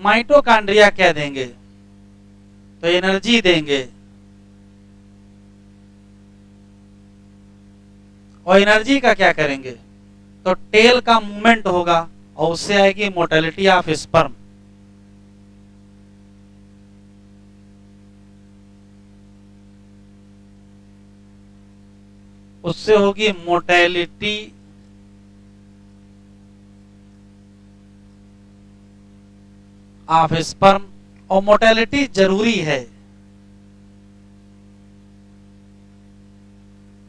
Speaker 1: माइटोकॉन्ड्रिया क्या देंगे, तो एनर्जी देंगे, और एनर्जी का क्या करेंगे, तो टेल का मूवमेंट होगा और उससे आएगी मोटेलिटी ऑफ स्पर्म। उससे होगी मोटेलिटी ऑफ स्पर्म, और मोटेलिटी जरूरी है,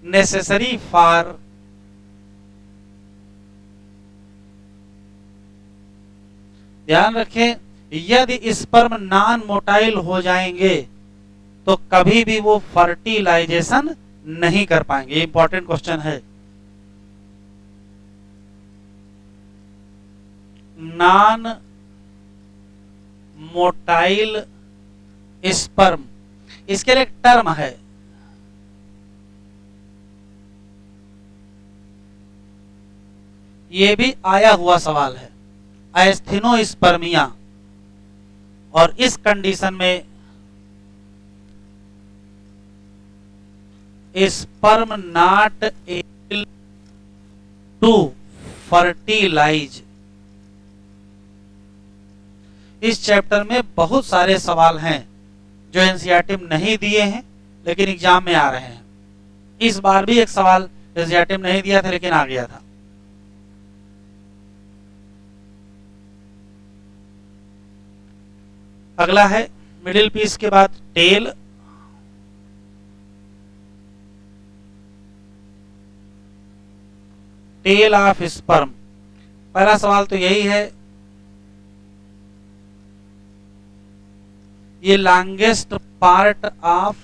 Speaker 1: नेसेसरी फॉर ध्यान रखें, यदि स्पर्म नॉन मोटाइल हो जाएंगे तो कभी भी वो फर्टिलाइजेशन नहीं कर पाएंगे। इंपॉर्टेंट क्वेश्चन है। नॉन मोटाइल स्पर्म, इसके लिए एक टर्म है, ये भी आया हुआ सवाल है, एस्थेनोस्पर्मिया, और इस कंडीशन में sperm not able to fertilize. इस चैप्टर में बहुत सारे सवाल हैं जो एनसीईआरटी में नहीं दिए हैं लेकिन एग्जाम में आ रहे हैं। इस बार भी एक सवाल एनसीईआरटी में नहीं दिया था लेकिन आ गया था। अगला है मिडिल पीस के बाद टेल, टेल ऑफ स्पर्म। पहला सवाल तो यही है, ये लॉन्गेस्ट पार्ट ऑफ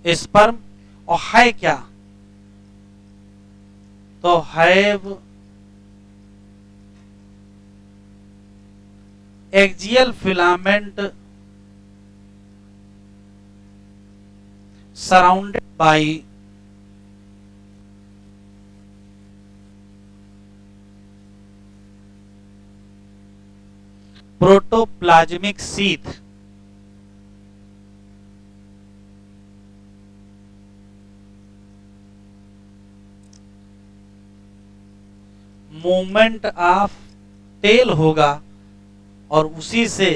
Speaker 1: स्पर्म और है क्या? तो have axial filament surrounded by protoplasmic sheath. Movement of tail होगा और उसी से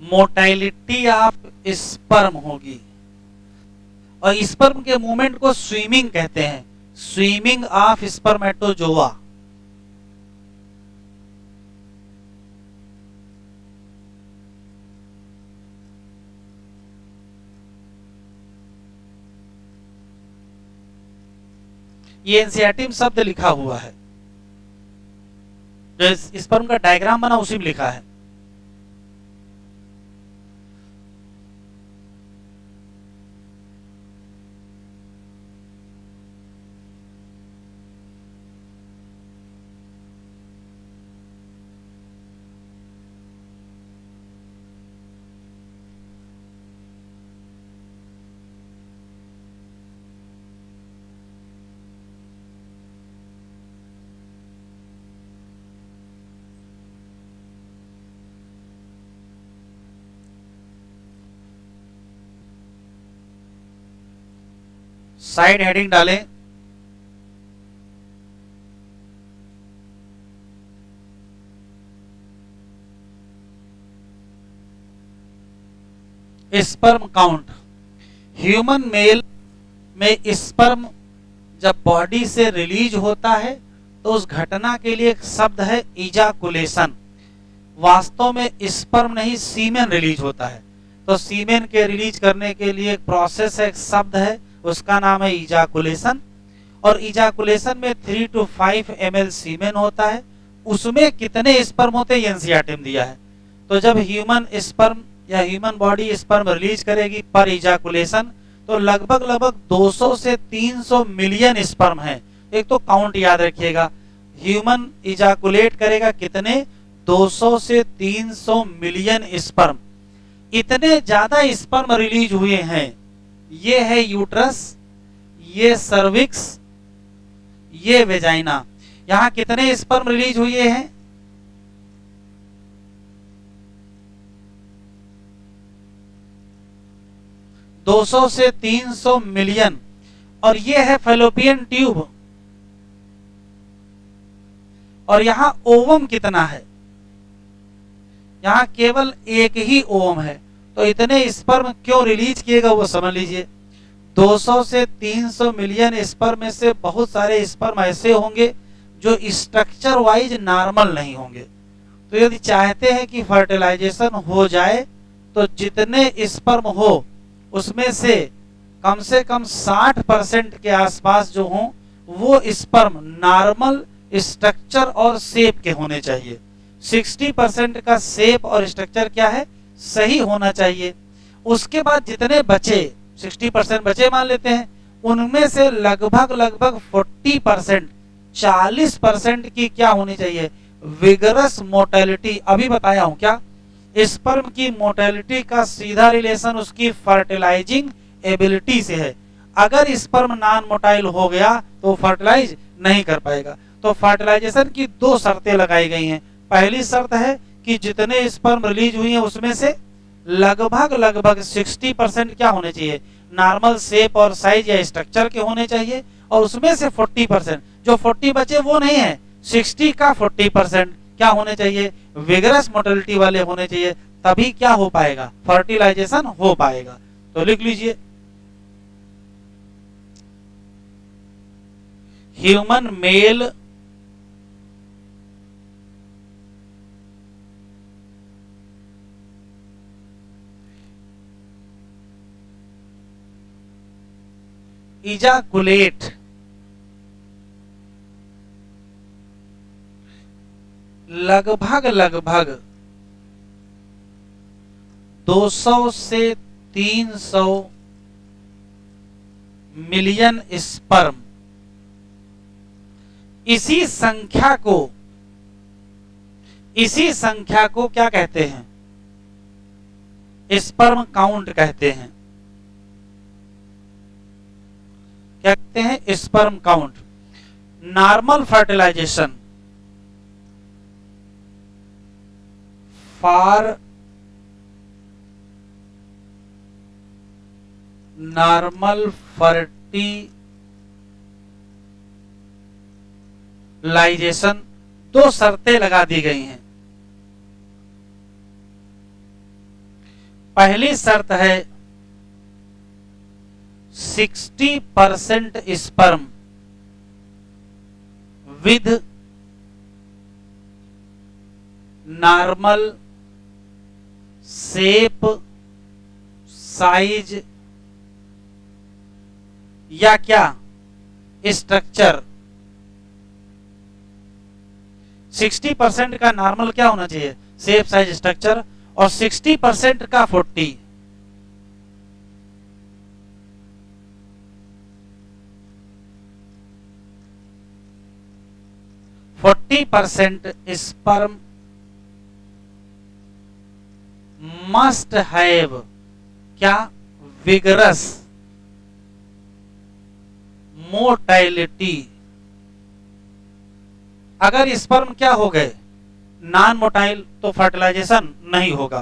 Speaker 1: मोटाइलिटी ऑफ स्पर्म होगी। और स्पर्म के मूवमेंट को स्विमिंग कहते हैं, स्विमिंग ऑफ स्पर्मेटोजोआ। ये एनसीईआरटी में शब्द लिखा हुआ है, जो स्पर्म का डायग्राम बना उसी में लिखा है। साइड हेडिंग डालें, स्पर्म काउंट। ह्यूमन मेल में स्पर्म जब बॉडी से रिलीज होता है तो उस घटना के लिए एक शब्द है इजाकुलेशन। वास्तव में स्पर्म नहीं, सीमेन रिलीज होता है। तो सीमेन के रिलीज करने के लिए एक प्रोसेस है, एक शब्द है, उसका नाम है इजाकुलेशन। और इजाकुलेशन में 3 to 5 ml सीमेन होता है। उसमें कितने स्पर्म होते हैं एनसीईआरटी में दिया है। तो जब ह्यूमन स्पर्म या ह्यूमन बॉडी स्पर्म रिलीज करेगी पर इजाकुलेशन, तो लगभग 200 से 300 मिलियन स्पर्म है। एक तो काउंट याद रखिएगा, ह्यूमन इजाकुलेट करेगा कितने, 200 से 300 मिलियन स्पर्म। इतने ज्यादा स्पर्म रिलीज हुए हैं। ये है यूट्रस, ये सर्विक्स, ये वेजाइना। यहां कितने स्पर्म रिलीज हुए हैं, 200 से 300 मिलियन। और ये है फेलोपियन ट्यूब। और यहां ओवम कितना है, यहां केवल एक ही ओवम है। तो इतने स्पर्म क्यों रिलीज किएगा वो समझ लीजिए। 200 से 300 मिलियन स्पर्म में से बहुत सारे स्पर्म ऐसे होंगे जो स्ट्रक्चर वाइज नॉर्मल नहीं होंगे। तो यदि चाहते हैं कि फर्टिलाइजेशन हो जाए तो जितने स्पर्म हो उसमें से कम 60% के आसपास जो हो वो स्पर्म नॉर्मल स्ट्रक्चर और शेप के होने चाहिए। 60% का शेप और स्ट्रक्चर क्या है, सही होना चाहिए। उसके बाद जितने बचे 60% बचे मान लेते हैं, उनमें से लगभग 40%, 40% की क्या होनी चाहिए, विगरस मोर्टेलिटी। अभी बताया हूं क्या, स्पर्म की मोर्टेलिटी का सीधा रिलेशन उसकी फर्टिलाइजिंग एबिलिटी से है। अगर स्पर्म नॉन मोटाइल हो गया तो फर्टिलाइज नहीं कर पाएगा। तो फर्टिलाइजेशन की 2 शर्तें लगाई गई हैं। पहली शर्त है कि जितने स्पर्म रिलीज हुई हैं उसमें से लगभग 60% क्या होने चाहिए, नॉर्मल शेप और साइज या स्ट्रक्चर के होने चाहिए। और उसमें से 40%, जो 40 बचे वो नहीं है, 60 का 40% क्या होने चाहिए, विगरस मोटिलिटी वाले होने चाहिए। तभी क्या हो पाएगा, फर्टिलाइजेशन हो पाएगा। तो लिख लीजिए, ह्यूमन मेल इजाकुलेट लगभग 200 से 300 मिलियन स्पर्म, इसी संख्या को क्या कहते हैं? स्पर्म काउंट कहते हैं। क्या कहते हैं? Sperm count. Normal fertilization for normal fertilization 2 शर्तें लगा दी गई हैं। पहली शर्त है 60% sperm with normal shape size या क्या स्ट्रक्चर। 60% का नॉर्मल क्या होना चाहिए? Shape size structure. और 60% का 40% स्पर्म मस्ट हैव क्या? विगरस मोटाइलिटी। अगर स्पर्म क्या हो गए? नॉन मोटाइल, तो फर्टिलाइजेशन नहीं होगा।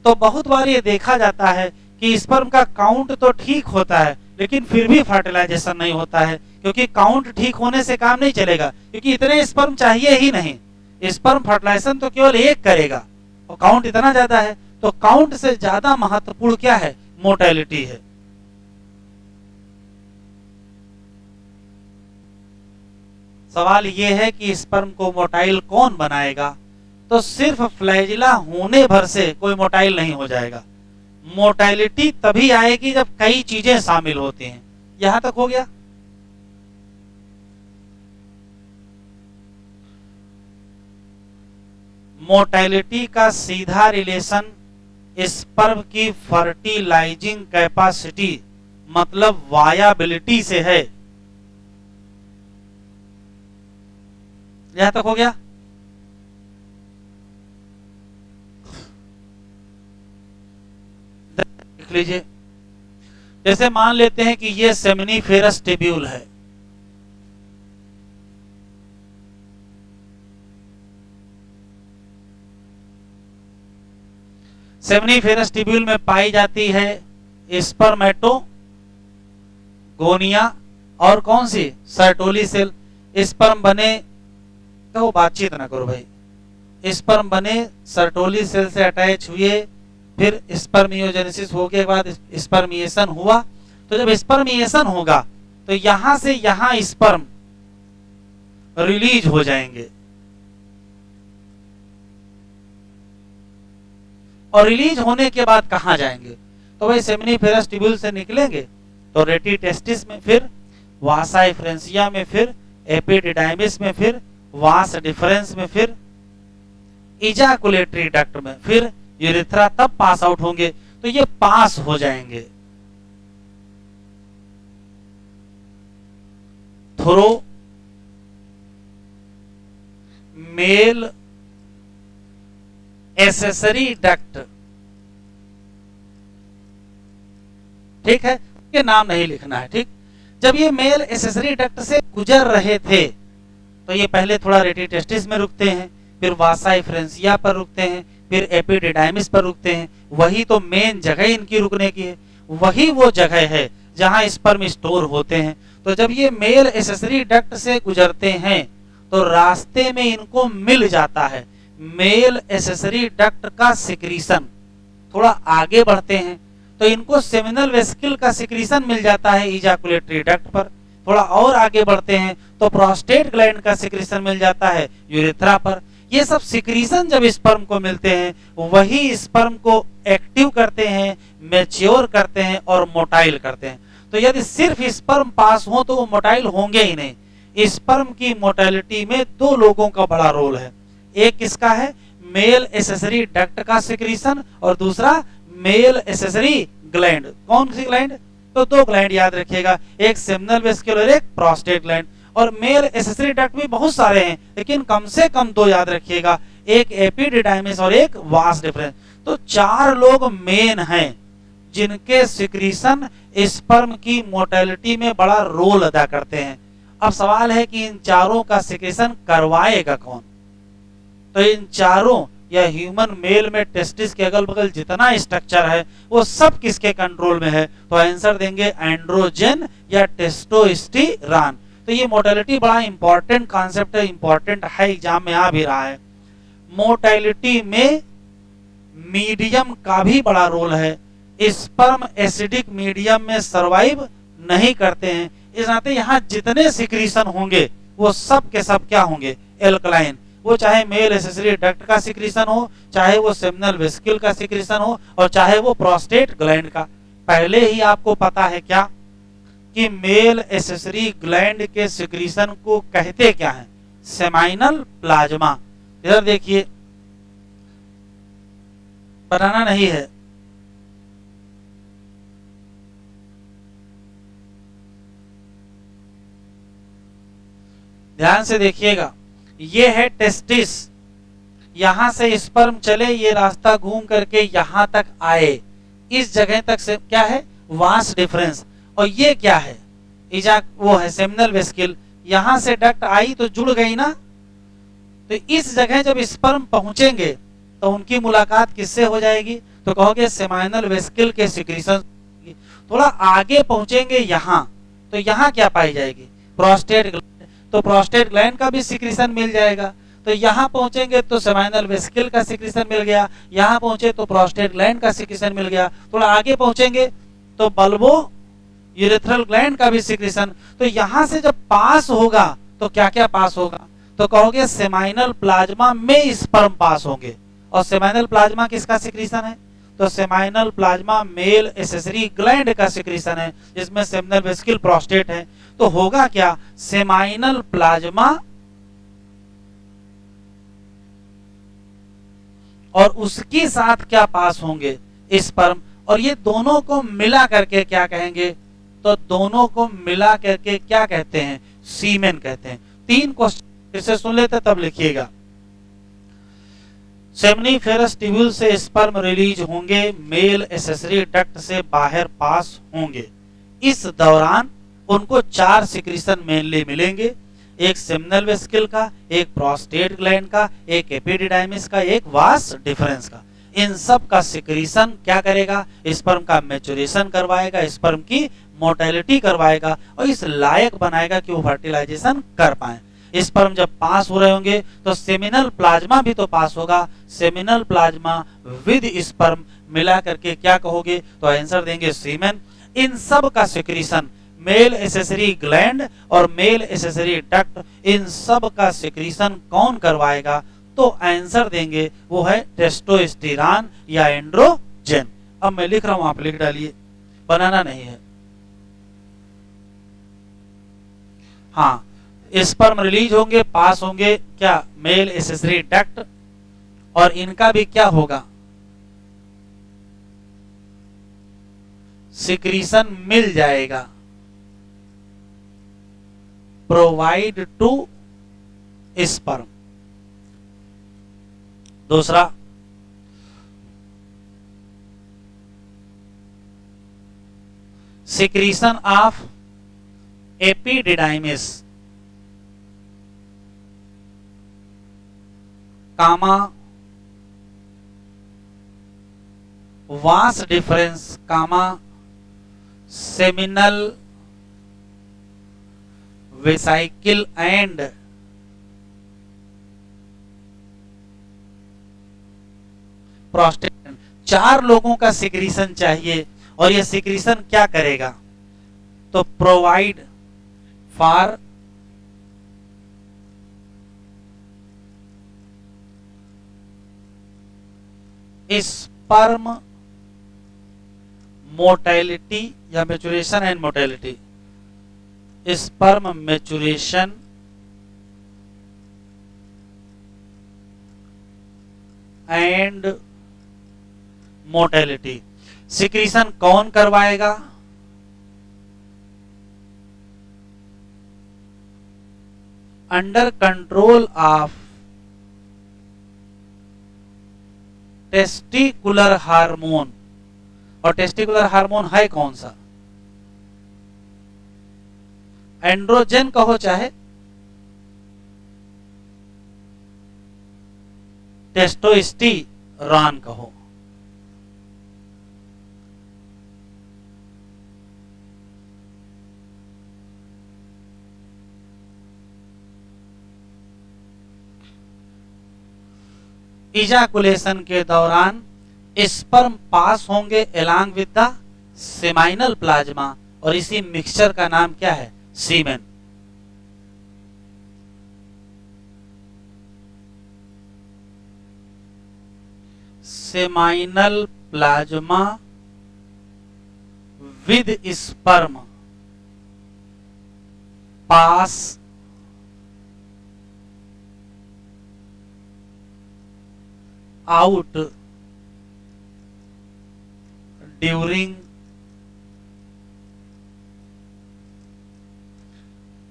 Speaker 1: तो बहुत बार ये देखा जाता है कि स्पर्म का काउंट तो ठीक होता है लेकिन फिर भी फर्टिलाइजेशन नहीं होता है, क्योंकि काउंट ठीक होने से काम नहीं चलेगा, क्योंकि इतने स्पर्म चाहिए ही नहीं। स्पर्म फर्टिलाइजेशन तो केवल एक करेगा और काउंट इतना ज्यादा है, तो काउंट से ज्यादा महत्वपूर्ण क्या है? मोटाइलिटी है। सवाल यह है कि स्पर्म को मोटाइल कौन बनाएगा? तो सिर्फ फ्लैजिला होने भर से कोई मोटाइल नहीं हो जाएगा। मोटाइलिटी तभी आएगी जब कई चीजें शामिल होती हैं। यहां तक हो गया। मोटाइलिटी का सीधा रिलेशन स्पर्म की फर्टिलाइजिंग कैपेसिटी मतलब वायाबिलिटी से है। यहां तक हो गया। देख लीजिए, जैसे मान लेते हैं कि ये सेमिनिफेरस टिब्यूल है। सेमिनिफेरस टिब्यूल में पाई जाती है स्पर्मेटोगोनिया और कौन सी? Sertoli cell. स्पर्म बने, तो बातचीत ना करो भाई। स्पर्म बने, सर्टोली सेल से अटैच हुए, फिर स्पर्मियोजेनेसिस हो के बाद स्पर्मिएशन हुआ। तो जब स्पर्मिएशन होगा तो यहां से यहां स्पर्म रिलीज हो जाएंगे, और रिलीज होने के बाद कहां जाएंगे? तो भाई सेमिनिफेरस टिब्यूल से निकलेंगे तो रेटी टेस्टिस में, फिर वासा एफ्रेंसिया में, फिर एपिडिडाइमिस में, फिर वास डिफरेंस में, फिर इजाकुलेटरी डक्ट में, फिर यूरेथ्रा, तब पास आउट होंगे। तो ये पास हो जाएंगे थ्रू मेल एसेसरी डक्ट। ठीक है, ये नाम नहीं लिखना है। ठीक, जब ये मेल एसेसरी डक्ट से गुजर रहे थे तो ये पहले थोड़ा रेटी टेस्टिस में रुकते हैं, फिर वासा एफ्रेंसिया पर रुकते हैं, फिर एपिडिडाइमिस पर रुकते हैं। वही तो मेन जगह इनकी रुकने की है, वही वो जगह है जहां स्पर्म स्टोर होते हैं। तो जब ये मेल एसेसरी डक्ट से गुजरते हैं तो रास्ते में इनको मिल जाता है मेल एसेसरी डक्ट का सिक्रीशन। थोड़ा आगे बढ़ते हैं तो इनको सेमिनल वेसिकल का सिक्रीशन मिल जाता है इजाकुलेटरी डक्ट पर। थोड़ा और आगे बढ़ते हैं तो प्रोस्टेट ग्लैंड का सिक्रीशन मिल जाता है यूरेथ्रा पर। ये सब सिक्रीशन जब स्पर्म को मिलते हैं वही स्पर्म को एक्टिव करते हैं, मैच्योर करते हैं और मोटाइल करते हैं। तो यदि सिर्फ स्पर्म पास हो तो वो मोटाइल होंगे ही नहीं। स्पर्म की मोटालिटी में दो लोगों का बड़ा रोल है। एक किसका है? मेल एसेसरी डक्ट का सिक्रीशन, और दूसरा मेल एसेसरी ग्लैंड। कौन सी ग्लैंड? तो दो ग्लैंड याद रखिएगा, एक सेमिनल वेसिकल और एक प्रोस्टेट ग्लैंड। और मेल एसेसरी डक्ट भी बहुत सारे हैं, लेकिन कम से कम दो याद रखिएगा, एक एपिडिडाइमिस और एक वास डिफरेंस। तो चार लोग मेन हैं जिनके सिक्रीशन स्पर्म की मोटालिटी में बड़ा रोल अदा करते हैं। अब सवाल है कि इन चारों का सिक्रीशन करवाएगा कौन? तो इन चारों या ह्यूमन मेल में टेस्टिस के अगल बगल जितना स्ट्रक्चर है वो सब किसके कंट्रोल में है? तो आंसर देंगे एंड्रोजन या टेस्टोस्टेरोन। तो ये मोटालिटी बड़ा इंपॉर्टेंट कॉन्सेप्ट है, इंपॉर्टेंट है, एग्जाम में आ भी रहा है। मोटालिटी में मीडियम का भी बड़ा रोल है। स्पर्म एसिडिक मीडियम में सरवाइव नहीं करते हैं, इस नाते यहाँ जितने सिक्रीशन होंगे वो सब के सब क्या होंगे? एल्कलाइन। वो चाहे मेल एसेसरी डक्ट का सिक्रीशन हो, चाहे वो सेमिनल वेसिकल का सिक्रीशन हो, और चाहे वो प्रोस्टेट ग्लैंड का। पहले ही आपको पता है क्या कि मेल एसेसरी ग्लैंड के सिक्रीशन को कहते क्या है? Seminal plasma. इधर देखिए, बनाना नहीं है, ध्यान से देखिएगा। ये है टेस्टिस, यहां से स्पर्म चले, ये रास्ता घूम करके यहां तक आए, इस जगह तक से क्या है? Vas deferens. और ये क्या है? इजा वो है सेमिनल वेसिकल, यहां से डक्ट आई तो जुड़ गई ना। तो इस जगह जब स्पर्म पहुंचेंगे तो उनकी मुलाकात किससे हो जाएगी? तो कहोगे सेमाइनल वेसिकल के सिक्रीशन। थोड़ा आगे पहुंचेंगे यहां, तो यहां क्या पाई जाएगी? Prostate gland. तो प्रोस्टेट ग्लैंड का भी सिक्रीशन मिल जाएगा। तो यहां पहुंचेंगे तो सेमाइनल वेसिकल का सिक्रीशन मिल गया, यहां पहुंचे तो प्रोस्टेट ग्लैंड का सिक्रीशन मिल गया। थोड़ा आगे पहुंचेंगे तो बल्बो यूरेथ्रल ग्लैंड का भी सिक्रीशन। तो यहां से जब पास होगा तो क्या क्या पास होगा? तो कहोगे सेमाइनल प्लाज्मा में स्पर्म पास होंगे। और सेमाइनल प्लाज्मा किसका सिक्रीशन है? तो seminal plasma male accessory gland का सिक्रीशन है, जिसमें सेमिनल वेसिकल प्रोस्टेट है। तो होगा क्या? सेमाइनल प्लाज्मा और उसके साथ क्या पास होंगे? स्पर्म। और ये दोनों को मिला करके क्या कहेंगे? तो दोनों को मिला करके क्या कहते हैं? सीमेन कहते हैं। तीन क्वेश्चन फिर से सुन लेते तब लिखिएगा। सेमनीफेरस ट्यूब्यूल से स्पर्म रिलीज होंगे, मेल एसेसरी डक्ट से बाहर पास होंगे। इस दौरान उनको चार सिक्रीशन मेनली मिलेंगे, एक सेमिनल वेसिकल का, एक प्रोस्टेट ग्लैंड का, एक एपिडिडाइमिस का, एक वास डिफरेंस का। इन सब का सिक्रीशन क्या करेगा? स्पर्म का मैच्योरेशन करवाएगा, स्पर्म की मोर्टेलिटी करवाएगा, और इस लायक बनाएगा कि वो फर्टिलाइजेशन कर पाए। स्पर्म जब पास हो रहे होंगे तो सेमिनल प्लाज्मा भी तो पास होगा। सेमिनल प्लाज्मा विद स्पर्म मिला करके क्या कहोगे? तो आंसर देंगे सीमेन। इन सब का सिक्रीशन मेल एसेसरी ग्लैंड और मेल एसेसरी डक्ट, इन सब का सिक्रीशन कौन करवाएगा? तो आंसर देंगे वो है टेस्टोस्टेरोन या एंड्रोजन। अब मैं लिख रहा हूं, आप लिख डालिए, बनाना नहीं है। हाँ, स्पर्म रिलीज होंगे, पास होंगे क्या? मेल एसेसरी डक्ट, और इनका भी क्या होगा? सिक्रीशन मिल जाएगा, प्रोवाइड टू स्पर्म। दूसरा, secretion of epididymis comma vas deferens comma seminal vesicle and prostate. चार लोगों का सिक्रीशन चाहिए, और यह सिक्रीशन क्या करेगा? तो प्रोवाइड फॉर स्पर्म मोटेलिटी या maturation and mortality, sperm maturation and mortality. Secretion कौन करवाएगा? Under control of testicular hormone. और टेस्टिकुलर हार्मोन है कौन सा? एंड्रोजन कहो चाहे टेस्टोस्टेरोन कहो। इजाकुलेशन के दौरान स्पर्म पास होंगे along with the seminal plasma, और इसी मिक्सचर का नाम क्या है? Semen. Seminal plasma with sperm pass out during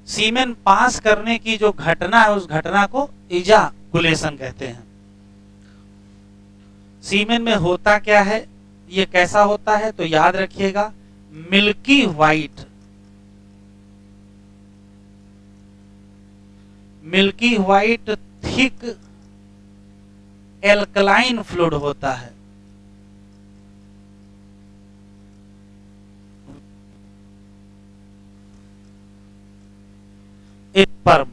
Speaker 1: semen pass करने की जो घटना है उस घटना को इजाकुलेशन कहते हैं। सीमेन में होता क्या है, ये कैसा होता है, तो याद रखिएगा milky white, milky white thick alkaline fluid होता है। स्पर्म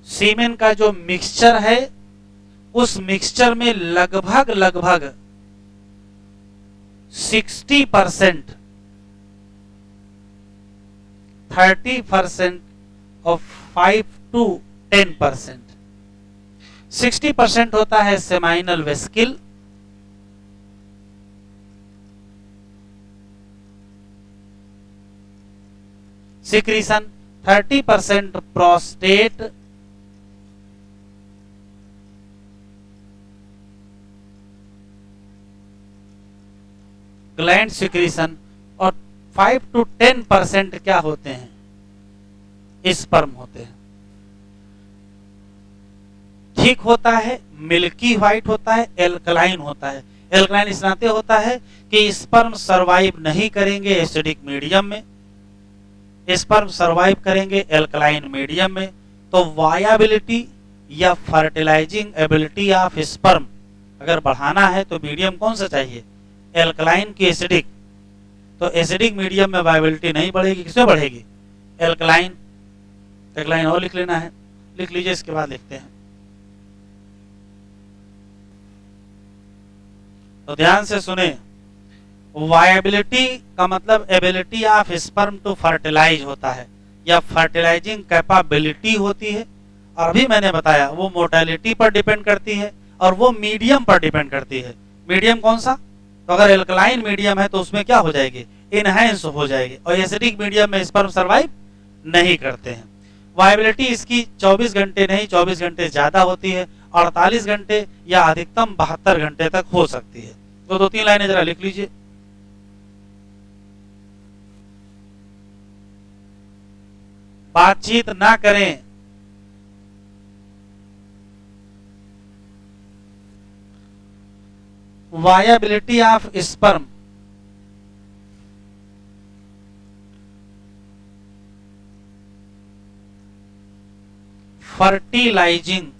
Speaker 1: सीमेन का जो मिक्सचर है उस मिक्सचर में लगभग 60%, 30% और 5 to 10%। 60% होता है seminal vesicle, secretion 30% prostate, gland secretion, और 5 to 10% क्या होते हैं? स्पर्म होते हैं। थिक होता है, मिल्की व्हाइट होता है, एल्कलाइन होता है। एल्कलाइन इस नाते होता है कि स्पर्म सरवाइव नहीं करेंगे एसिडिक मीडियम में, स्पर्म सरवाइव करेंगे एल्कलाइन मीडियम में। तो वायबिलिटी या फर्टिलाइजिंग एबिलिटी ऑफ स्पर्म अगर बढ़ाना है तो मीडियम कौन सा चाहिए? एल्कलाइन की एसिडिक। तो एसिडिक मीडियम में वायबिलिटी नहीं बढ़ेगी, किसमें बढ़ेगी? एल्कलाइन। एल्कलाइन और लिख लेना है, लिख लीजिए, इसके बाद लिखते हैं। तो ध्यान से सुने, वायबिलिटी का मतलब ability of sperm to fertilize होता है या फर्टिलाइजिंग कैपेबिलिटी होती है। और अभी मैंने बताया वो मोटेलिटी पर डिपेंड करती है और वो मीडियम पर डिपेंड करती है। मीडियम कौन सा? तो अगर एल्कलाइन मीडियम है तो उसमें क्या हो जाएगी? इनहेंस हो जाएगी। और एसिडिक मीडियम में स्पर्म सर्वाइव नहीं करते हैं। वायबिलिटी इसकी 24 घंटे नहीं, 24 घंटे ज्यादा होती है, 48 घंटे या अधिकतम 72 घंटे तक हो सकती है। तो 2-3 लाइनें जरा लिख लीजिए। बातचीत ना करें, viability of sperm fertilising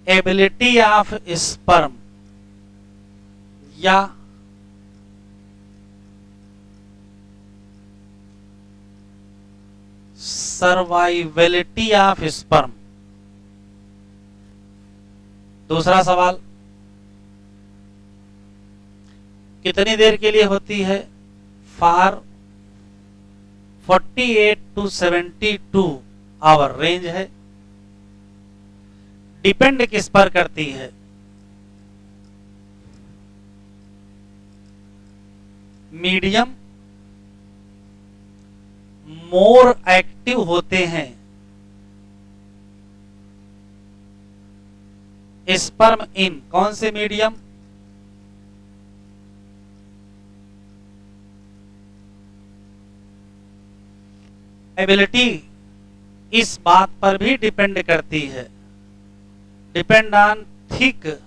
Speaker 1: ability of sperm या सर्वाइवेलिटी ऑफ स्पर्म। दूसरा सवाल, कितनी देर के लिए होती है? फॉर 48 to 72 आवर रेंज है। डिपेंड किस पर करती है? मीडियम मोर एक्टिव होते हैं। स्पर्म इन कौन से मीडियम? एबिलिटी इस बात पर भी डिपेंड करती है, depend on thick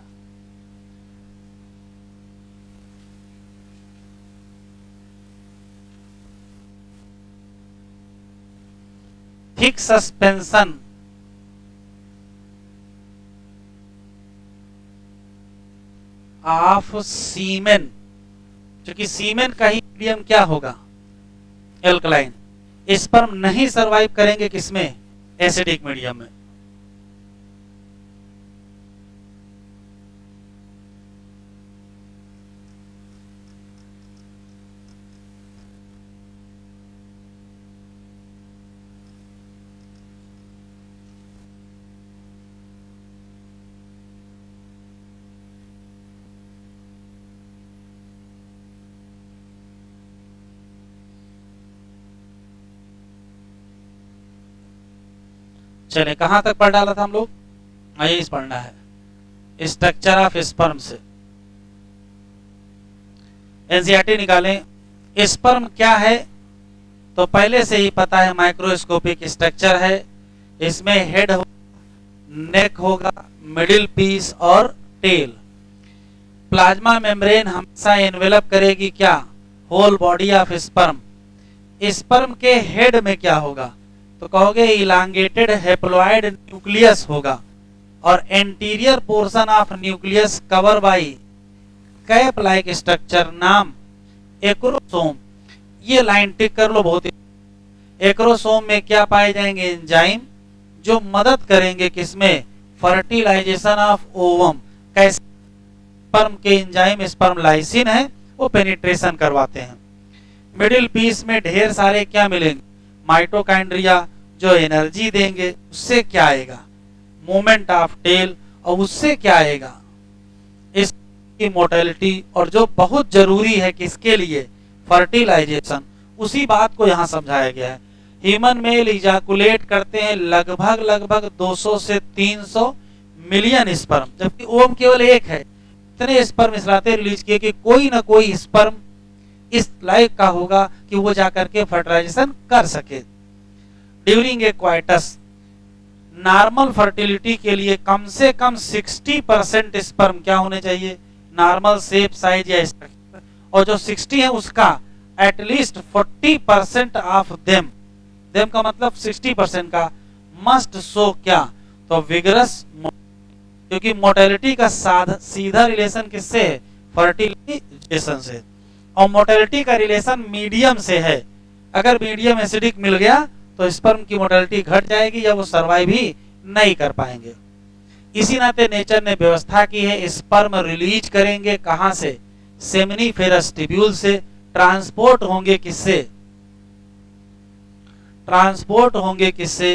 Speaker 1: suspension of semen, क्योंकि सीमेन का ही मीडियम क्या होगा? एल्कलाइन। स्पर्म नहीं सरवाइव करेंगे किसमें? एसिडिक मीडियम में। चले कहां तक पढ़ डाला था हम लोग? यही पढ़ना है स्ट्रक्चर ऑफ स्पर्म से। एनसीईआरटी निकालें। स्पर्म क्या है? तो पहले से ही पता है, माइक्रोस्कोपिक स्ट्रक्चर है। इसमें हेड होगा, नेक होगा, मिडिल पीस और टेल। प्लाज्मा मेम्ब्रेन हमेशा एनवेलप करेगी क्या? Whole body of sperm. Sperm के हेड में क्या होगा? तो कहोगे इलांगेटेड हेप्लॉइड न्यूक्लियस होगा, और anterior portion of nucleus cover by cap like structure, नाम एक्रोसोम। ये लाइन टिक कर लो, बहुत ही। एक्रोसोम में क्या पाए जाएंगे? एंजाइम, जो मदद करेंगे किसमें? Fertilisation of ovum. कैसे? स्पर्म के एंजाइम स्पर्म लाइसिन है, वो पेनिट्रेशन करवाते हैं। मिडिल पीस में ढेर सारे क्या मिलेंगे? माइटोकाइंड्रिया, जो एनर्जी देंगे। उससे क्या आएगा? Movement of tail. और उससे क्या आएगा? इसकी मोटेलिटी। और जो बहुत जरूरी है किसके लिए? फर्टिलाइजेशन। उसी बात को यहाँ समझाया गया है। ह्यूमन मेल इजाकुलेट करते हैं लगभग 200 से 300 मिलियन स्पर्म, जबकि ओम केवल एक है। इतने स्पर्म इस रातें रिलीज किए कि कोई ना कोई स्पर्म इस लायक का होगा कि वो जाकर के फर्टिलाइजेशन कर सके। During a coitus, normal fertility के लिए कम से कम 60% स्पर्म क्या होने चाहिए? नॉर्मल शेप, साइज या स्ट्रक्चर। और जो 60 है उसका एटलीस्ट 40% ऑफ देम का मतलब 60% का मस्ट शो क्या? तो विगरस, क्योंकि मोटेलिटी का सीधा रिलेशन किससे है? फर्टिलाइजेशन से। और मोटेलिटी का रिलेशन मीडियम से है। अगर मीडियम एसिडिक मिल गया तो स्पर्म की मोटेलिटी घट जाएगी या वो सर्वाइव ही नहीं कर पाएंगे। इसी नाते नेचर ने व्यवस्था की है, स्पर्म रिलीज करेंगे कहां से? सेमिनिफेरस ट्यूब्यूल से। ट्रांसपोर्ट होंगे किससे?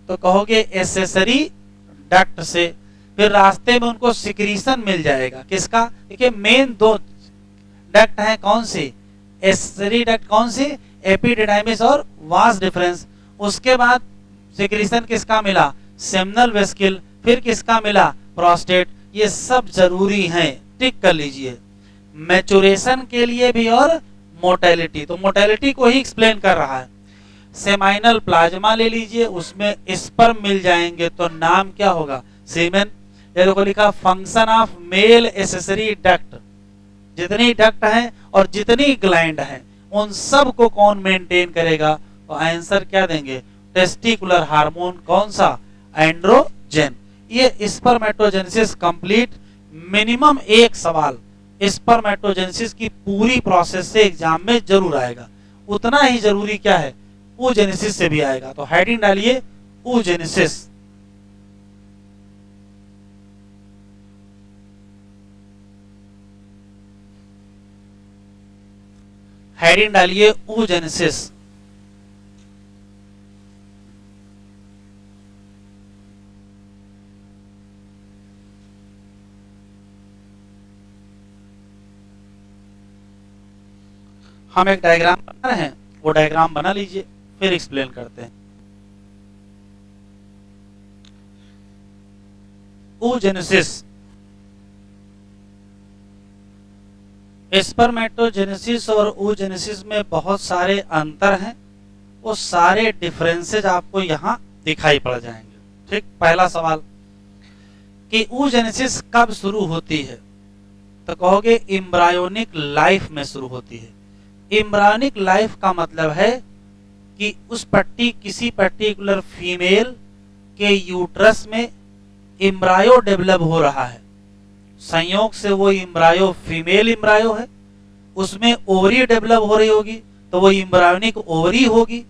Speaker 1: तो कहोगे एसेसरी डक्ट से। फिर रास्ते में उनको सिक्रीशन मिल जाएगा किसका? देखिए मेन दो डक्ट है कौन सी? एसेसरी डक्ट कौन सी? एपिडिडाइमिस और वास डिफरेंस। उसके बाद सिक्रीशन किसका मिला? सेमिनल वेस्किल। फिर किसका मिला? प्रोस्टेट। ये सब जरूरी है, टिक कर लीजिए। मैचुरेशन के लिए भी और मोटेलिटी, तो मोटेलिटी को ही एक्सप्लेन कर रहा है। सेमाइनल प्लाज्मा ले लीजिए, उसमें स्पर्म मिल जाएंगे तो नाम क्या होगा? सीमेन। ये देखो लिखा function of male accessory duct. जितनी डक्ट हैं और जितनी ग्लैंड हैं उन सब को कौन मेंटेन करेगा? तो आंसर क्या देंगे? Testicular hormone. कौन सा? एंड्रोजन। ये स्पर्मेटोजेनेसिस कंप्लीट। मिनिमम एक सवाल स्पर्मेटोजेनेसिस की पूरी प्रोसेस से एग्जाम में जरूर आएगा। उतना ही जरूरी क्या है? oogenesis से भी आएगा। तो हेडिंग डालिए oogenesis। हेडिंग डालिए oogenesis। हम एक डायग्राम बना रहे हैं, वो डायग्राम बना लीजिए, फिर एक्सप्लेन करते हैं। oogenesis, स्पर्मेटोजेनेसिस और oogenesis में बहुत सारे अंतर हैं, वो सारे डिफरेंसेस आपको यहाँ दिखाई पड़ जाएंगे। ठीक, पहला सवाल कि oogenesis कब शुरू होती है, तो कहोगे एम्ब्रायोनिक लाइफ में शुरू होती है। एम्ब्रायोनिक लाइफ का मतलब है कि किसी पर्टिकुलर फीमेल के यूट्रस में एम्ब्रायो डेवलप हो रहा है, संयोग से वो एम्ब्रायो फीमेल एम्ब्रायो है, उसमें ओवरी डेवलप हो रही होगी तो वो एम्ब्रायोनिक ओवरी होगी,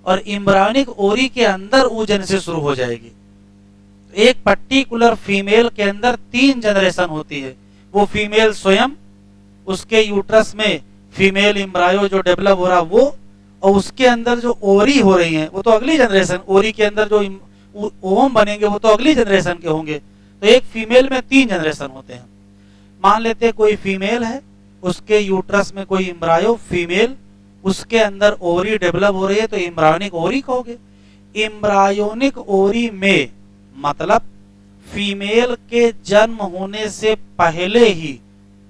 Speaker 1: और एम्ब्रायोनिक ओवरी के अंदर oogenesis शुरू हो जाएगी। एक पर्टिकुलर फीमेल के अंदर 3 जनरेशन होती है, वो फीमेल स्वयं, उसके यूट्रस में फीमेल एम्ब्रायो जो डेवलप हो रहा वो, और उसके अंदर जो ओवरी हो रही है वो तो अगली जनरेशन, ओवरी के अंदर जो ओवम बनेंगे वो तो अगली जनरेशन के होंगे। तो एक फीमेल में 3 जनरेशन होते हैं। मान लेते हैं कोई फीमेल है, उसके यूट्रस में कोई एम्ब्रायो फीमेल, उसके अंदर ओवरी डेवलप हो रही है, तो एम्ब्रायोनिक ओवरी कहोगे। एम्ब्रायोनिक ओवरी में मतलब फीमेल के जन्म होने से पहले ही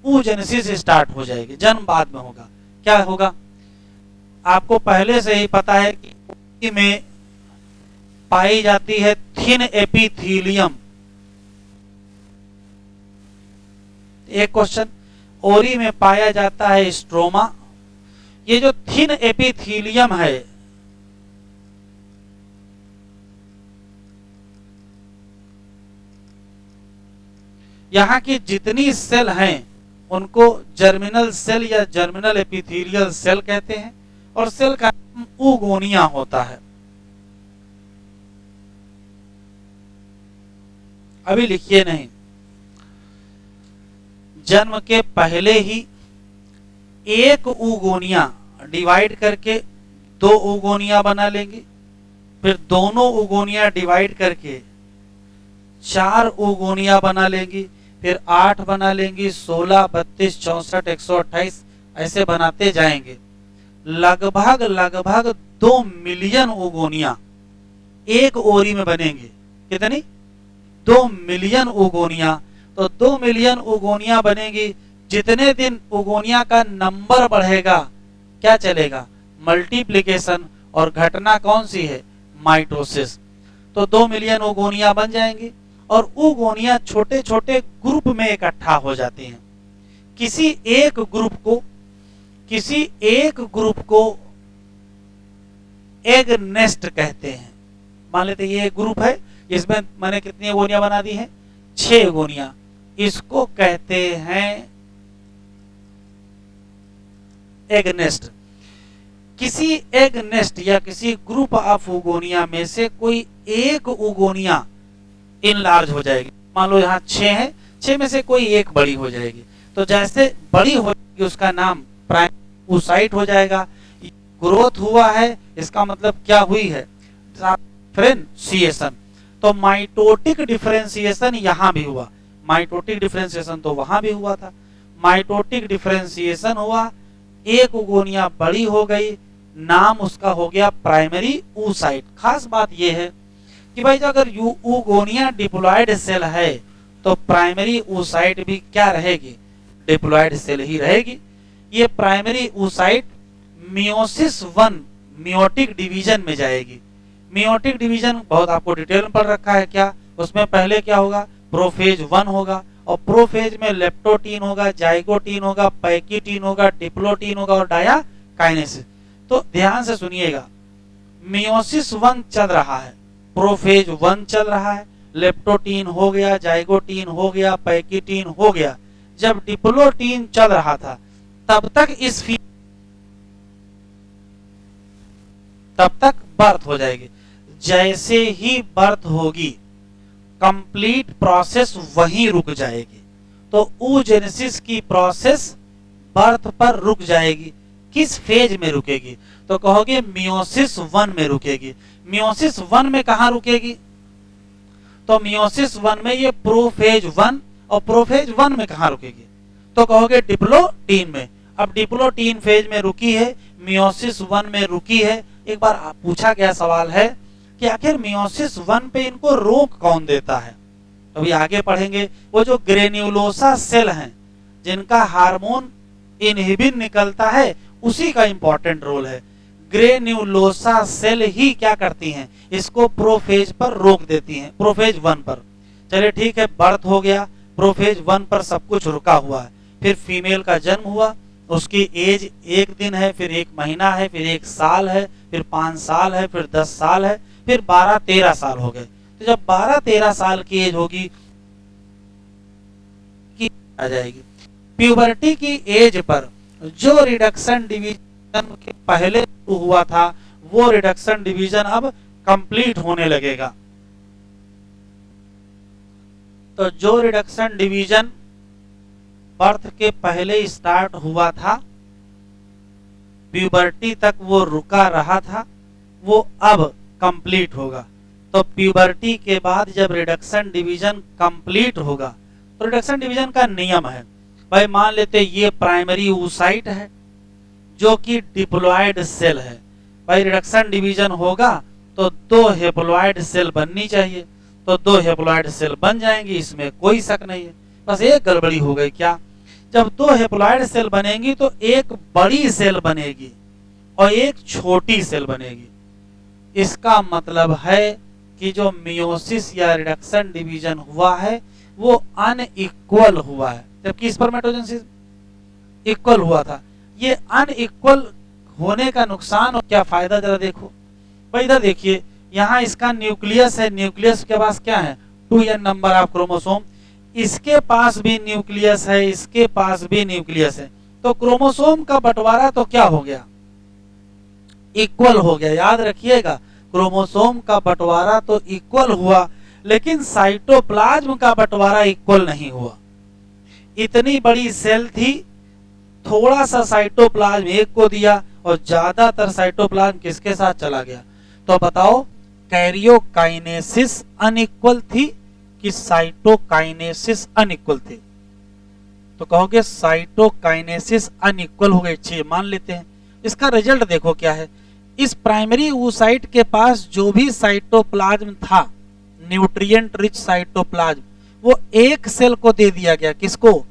Speaker 1: oogenesis स्टार्ट हो जाएगी, जन्म बाद में होगा। क्या होगा, आपको पहले से ही पता है कि में पाई जाती है थिन एपिथीलियम। एक क्वेश्चन, ओरी में पाया जाता है स्ट्रोमा। ये जो थिन एपिथीलियम है, यहाँ की जितनी सेल हैं उनको जर्मिनल सेल या जर्मिनल एपिथेलियल सेल कहते हैं, और सेल का नाम oogonia होता है। अभी लिखिए नहीं, जन्म के पहले ही एक oogonia डिवाइड करके 2 oogonia बना लेंगे, फिर दोनों oogonia डिवाइड करके 4 oogonia बना लेंगी, फिर 8 बना लेंगी, 16, 32, 64, 128 ऐसे बनाते जाएंगे। लगभग 2 मिलियन oogonia एक ओरी में बनेंगे। कितनी? 2 मिलियन oogonia। तो 2 मिलियन oogonia बनेगी। जितने दिन oogonia का नंबर बढ़ेगा क्या चलेगा? मल्टीप्लिकेशन, और घटना कौन सी है? माइटोसिस। तो 2 मिलियन oogonia बन जाएंगी, और oogonia छोटे छोटे ग्रुप में इकट्ठा हो जाती हैं। किसी एक ग्रुप को एग नेस्ट कहते हैं। मान लेते ये एक ग्रुप है, इसमें मैंने कितनी oogonia बना दी है? 6 oogonia। इसको कहते हैं एग नेस्ट। किसी एग नेस्ट या किसी ग्रुप ऑफ oogonia में से कोई एक oogonia इनलार्ज हो जाएगी। मान लो यहाँ 6 है, 6 में से कोई एक बड़ी हो जाएगी। तो जैसे बड़ी हो जाएगी उसका नाम प्राइमरी oocyte हो जाएगा। ग्रोथ हुआ है, इसका मतलब क्या हुई है? डिफरेंशिएशन। तो माइटोटिक डिफरेंशिएशन यहाँ भी हुआ, माइटोटिक डिफरेंशिएशन तो वहां भी हुआ था। माइटोटिक डिफरेंशिएशन हुआ, एक oogonia बड़ी हो गई, नाम उसका हो गया प्राइमरी oocyte। खास बात यह है कि भाई अगर oogonia डिप्लॉयड सेल है तो प्राइमरी oocyte भी क्या रहेगी? डिप्लॉयड सेल ही रहेगी। ये primary oocyte meiosis 1 meiotic division में जाएगी। मियोटिक डिवीजन बहुत आपको डिटेल में पढ़ रखा है क्या? उसमें पहले क्या होगा? प्रोफेज 1 होगा, और प्रोफेज में लेप्टोटीन होगा, जाइगोटीन होगा, पैकीटीन होगा, डिप्लोटीन होगा और डायाकाइनेसिस। तो ध्यान से सुनिएगा, मियोसिस 1 चल रहा है, प्रोफेज 1 चल रहा है, लेप्टोटीन हो गया, जाइगोटीन हो गया, पैकीटीन हो गया। जब डिप्लोटीन चल रहा था तब तक बर्थ हो जाएगी। जैसे ही बर्थ होगी कंप्लीट प्रोसेस वहीं रुक जाएगी। तो oogenesis की प्रोसेस बर्थ पर रुक जाएगी। किस फेज में रुकेगी? तो कहोगे मियोसिस 1 में रुकेगी। मियोसिस 1 में कहां रुकेगी? तो मियोसिस 1 में ये प्रोफेज 1, और प्रोफेज 1 में कहां रुकेगी? तो कहोगे डिप्लोटीन में। अब डिप्लोटीन फेज में रुकी है, मियोसिस 1 में रुकी है। एक बार पूछा गया सवाल है कि आखिर मियोसिस 1 पे इनको रोक कौन देता है। तो अभी आगे पढ़ेंगे, वो जो ग्रेन्युलोसा सेल हैं जिनका हार्मोन इनहिबिन निकलता है, उसी का इंपॉर्टेंट रोल है। ग्रेन्युलोसा सेल ही क्या करती हैं, इसको प्रोफेज पर रोक देती हैं, प्रोफेज 1 पर। चलिए ठीक है, बर्थ हो गया, प्रोफेज 1 पर सब कुछ रुका हुआ है। फिर फीमेल का जन्म हुआ, उसकी एज 1 दिन है, फिर 1 महीना है, फिर 1 साल है, फिर 5 साल है, फिर 10 साल है, फिर 12-13 साल हो गए। तो जब 12-13 साल की एज होगी आ जाएगी। प्यूबर्टी की एज पर जो रिडक्शन डिवीजन के पहले हुआ था, वो रिडक्शन डिवीजन अब कंप्लीट होने लगेगा। तो जो रिडक्शन डिवीजन बर्थ के पहले स्टार्ट हुआ था, प्यूबर्टी तक वो रुका रहा था, वो अब कंप्लीट होगा। तो प्यूबर्टी के बाद जब रिडक्शन डिवीजन कंप्लीट होगा, तो रिडक्शन डिवीजन का नियम है भाई, मान लेते ये प्राइमरी oocyte है जो कि डिप्लॉयड सेल है। भाई रिडक्शन डिवीजन होगा तो 2 हेप्लॉयड सेल बननी चाहिए, तो 2 हेप्लॉयड सेल बन जाएंगी, इसमें कोई शक नहीं है। बस एक गड़बड़ी हो गई, क्या? जब 2 हेप्लॉयड सेल बनेंगी तो एक बड़ी सेल बनेगी और एक छोटी सेल बनेगी। इसका मतलब है कि जो मियोसिस या रिडक्शन डिवीजन हुआ है वो अनइक्वल हुआ है, जबकि स्पर्मेटोजेनेसिस इक्वल हुआ था। ये अनइक्वल होने का नुकसान और क्या फायदा, जरा देखो भाई। इधर देखिए, यहाँ इसका न्यूक्लियस है, न्यूक्लियस के पास क्या है, 2n नंबर ऑफ क्रोमोसोम। इसके पास भी न्यूक्लियस है, इसके पास भी न्यूक्लियस है। तो क्रोमोसोम का बंटवारा तो क्या हो गया, इक्वल हो गया। याद रखिएगा, क्रोमोसोम का बंटवारा तो इक्वल हुआ, लेकिन साइटोप्लाज्म का बंटवारा इक्वल नहीं हुआ। इतनी बड़ी सेल थी, थोड़ा सा साइटोप्लाज्म एक को दिया और ज्यादातर साइटोप्लाज्म किसके साथ चला गया। तो बताओ, कैरियोकाइनेसिस अनइक्वल थी कि साइटोकाइनेसिस अनइक्वल थी? तो कहोगे साइटोकाइनेसिस अनइक्वल हो गई, अच्छी मान लेते हैं। इसका रिजल्ट देखो क्या है। इस प्राइमरी oocyte के पास जो भी साइटोप्लाज्म था, न्यूट्रिएंट रिच साइटोप्लाज्म, वो एक सेल को दे दिया गया, किसको,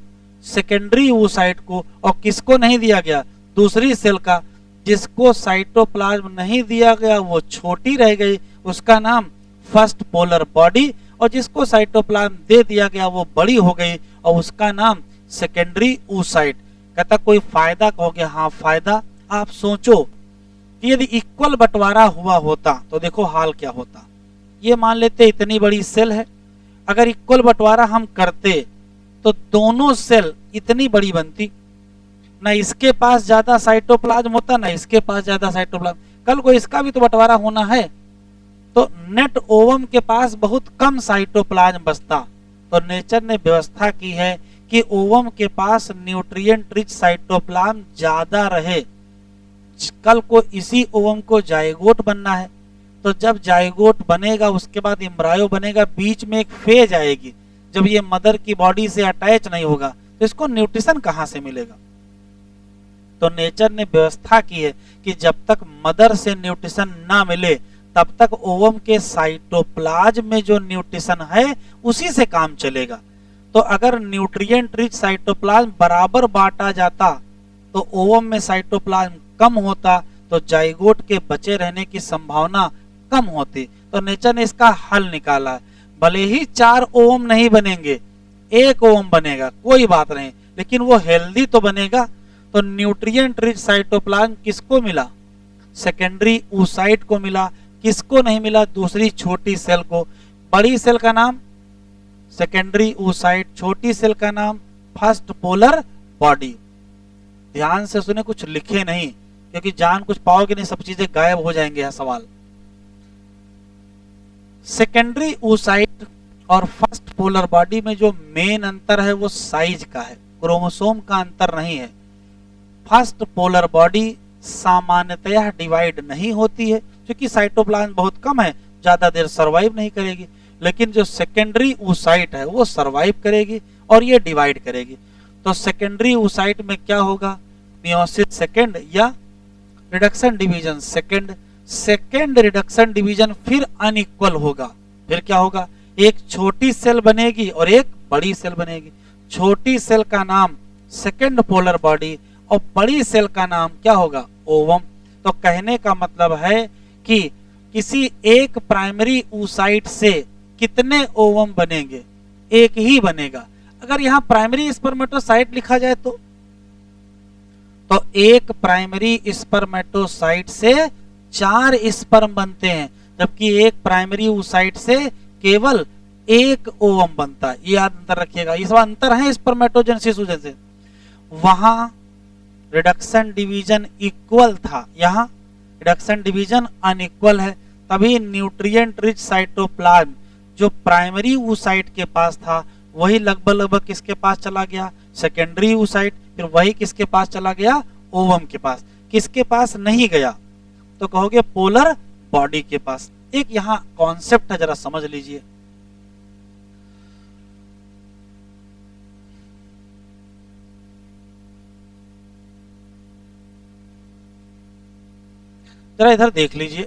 Speaker 1: सेकेंडरी oocyte को। और किसको नहीं दिया गया, दूसरी सेल का। जिसको साइटोप्लाज्म नहीं दिया गया वो छोटी रह गई, उसका नाम फर्स्ट पोलर बॉडी। और जिसको साइटोप्लाज्म दे दिया गया वो बड़ी हो गई और उसका नाम सेकेंडरी oocyte। कहता कोई फायदा, कहोगे हाँ फायदा। आप सोचो कि यदि इक्वल बंटवारा हुआ होता तो देखो हाल क्या होता। ये मान लेते इतनी बड़ी सेल है, अगर इक्वल बंटवारा हम करते तो दोनों सेल इतनी बड़ी बनती, ना इसके पास ज्यादा साइटोप्लाज्म होता, ना इसके पास ज्यादा साइटोप्लाज्म। कल को इसका भी तो बंटवारा होना है, तो नेट ओवम के पास बहुत कम साइटोप्लाज्म बचता। तो नेचर ने व्यवस्था की है कि ओवम के पास न्यूट्रिएंट रिच साइटोप्लाज्म ज्यादा रहे। कल को इसी ओवम को जाइगोट बनना है, तो जब जाइगोट बनेगा उसके बाद एम्ब्रायो बनेगा, बीच में एक फेज आएगी जब ये मदर की बॉडी से अटैच नहीं होगा, तो इसको न्यूट्रिशन कहां से मिलेगा। तो नेचर ने व्यवस्था की है कि जब तक मदर से न्यूट्रिशन ना मिले तब तक ओवम के साइटोप्लाज्म में जो न्यूट्रिशन है उसी से काम चलेगा। तो अगर न्यूट्रिएंट रिच साइटोप्लाज्म बराबर बांटा जाता तो ओवम में साइटोप्लाज्म कम होता, तो जाइगोट के बचे रहने की संभावना कम होती। तो नेचर ने इसका हल निकाला है। भले ही 4 ओवम नहीं बनेंगे, 1 ओवम बनेगा, कोई बात नहीं, लेकिन वो हेल्दी तो बनेगा। तो न्यूट्रिएंट रिच साइटोप्लाज्म किसको मिला, सेकेंडरी oocyte को मिला। किसको नहीं मिला, दूसरी छोटी सेल को। बड़ी सेल का नाम सेकेंडरी oocyte, छोटी सेल का नाम फर्स्ट पोलर बॉडी। ध्यान से सुने, कुछ लिखे नहीं, क्योंकि जान कुछ पाओगे नहीं, सब चीजें गायब हो जाएंगे। यह सवाल, सेकेंडरी oocyte और फर्स्ट पोलर बॉडी में जो मेन अंतर है वो साइज का है, क्रोमोसोम का अंतर नहीं है। फर्स्ट पोलर बॉडी सामान्यतया डिवाइड नहीं होती है क्योंकि साइटोप्लाज्म बहुत कम है, ज्यादा देर सरवाइव नहीं करेगी। लेकिन जो सेकेंडरी oocyte है वो सरवाइव करेगी और ये डिवाइड करेगी। तो सेकेंडरी oocyte में क्या होगा, मियोसिस सेकेंड या reduction division second. Second reduction division फिर अनइक्वल होगा। फिर क्या होगा, एक छोटी सेल बनेगी और एक बड़ी सेल बनेगी। छोटी सेल का नाम सेकेंड पोलर बॉडी और बड़ी सेल का नाम क्या होगा, ओवम। तो कहने का मतलब है कि किसी एक प्राइमरी oocyte से कितने ओवम बनेंगे, एक ही बनेगा। अगर यहां प्राइमरी स्पर्मेटोसाइट लिखा जाए तो एक प्राइमरी स्पर्मेटोसाइट से 4 स्पर्म बनते हैं, जबकि एक प्राइमरी oocyte से केवल एक ओवम बनता है। ये याद अंतर रखिएगा, ये सब अंतर है स्पर्मेटोजेनेसिस वजह से। वहां रिडक्शन डिवीजन इक्वल था, यहां रिडक्शन डिवीजन अनइक्वल है। तभी न्यूट्रिएंट रिच साइटोप्लाज्म जो प्राइमरी oocyte के पास था वही लगभग किसके पास चला गया, सेकेंडरी oocyte। फिर वही किसके पास चला गया, ओवम के पास। किसके पास नहीं गया, तो कहोगे पोलर बॉडी के पास। एक यहां कॉन्सेप्ट है, जरा समझ लीजिए। जरा इधर देख लीजिए।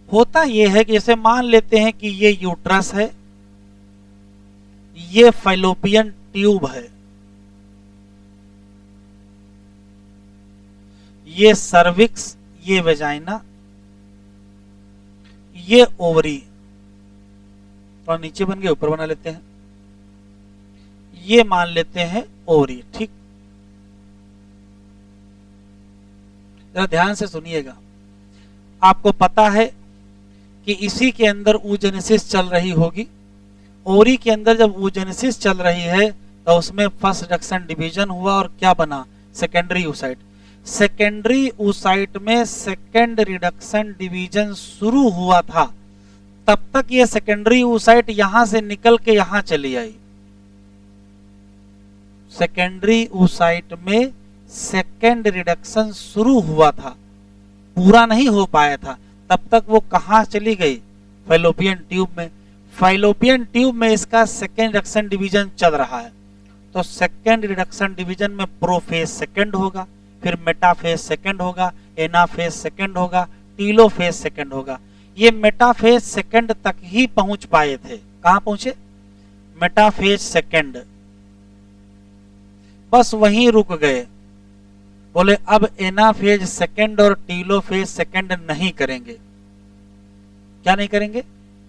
Speaker 1: होता यह है कि जैसे मान लेते हैं कि ये यूट्रस है, ये फैलोपियन ट्यूब है, ये सर्विक्स, ये वेजाइना, ये ओवरी। और नीचे बन गए, ऊपर बना लेते हैं। ये मान लेते हैं ओवरी, ठीक। जरा ध्यान से सुनिएगा। आपको पता है कि इसी के अंदर oogenesis चल रही होगी। ओवरी के अंदर जब oogenesis चल रही है तो उसमें फर्स्ट रिडक्शन डिवीजन हुआ और क्या बना, सेकेंडरी oocyte। सेकेंडरी oocyte में सेकेंड रिडक्शन डिवीजन शुरू हुआ था, तब तक ये सेकेंडरी oocyte यहां से निकल के यहां चली आई। सेकेंडरी oocyte में सेकेंड रिडक्शन शुरू हुआ था, पूरा नहीं हो पाया था, तब तक वो कहां चली गई, फैलोपियन ट्यूब में। फैलोपियन ट्यूब में इसका सेकेंड रिडक्शन डिवीजन चल रहा है। तो सेकेंड रिडक्शन डिवीजन में प्रोफेज सेकेंड होगा, फिर मेटाफेज सेकेंड होगा, एनाफेज सेकेंड होगा, टीलोफेज सेकेंड होगा। ये मेटाफेज सेकेंड तक ही पहुंच पाए थे। कहां पहुंचे, मेटाफेज सेकेंड, बस वहीं रुक गए। बोले अब एनाफेज सेकेंड और टीलोफेज सेकेंड नहीं करेंगे। क्या नहीं करेंगे,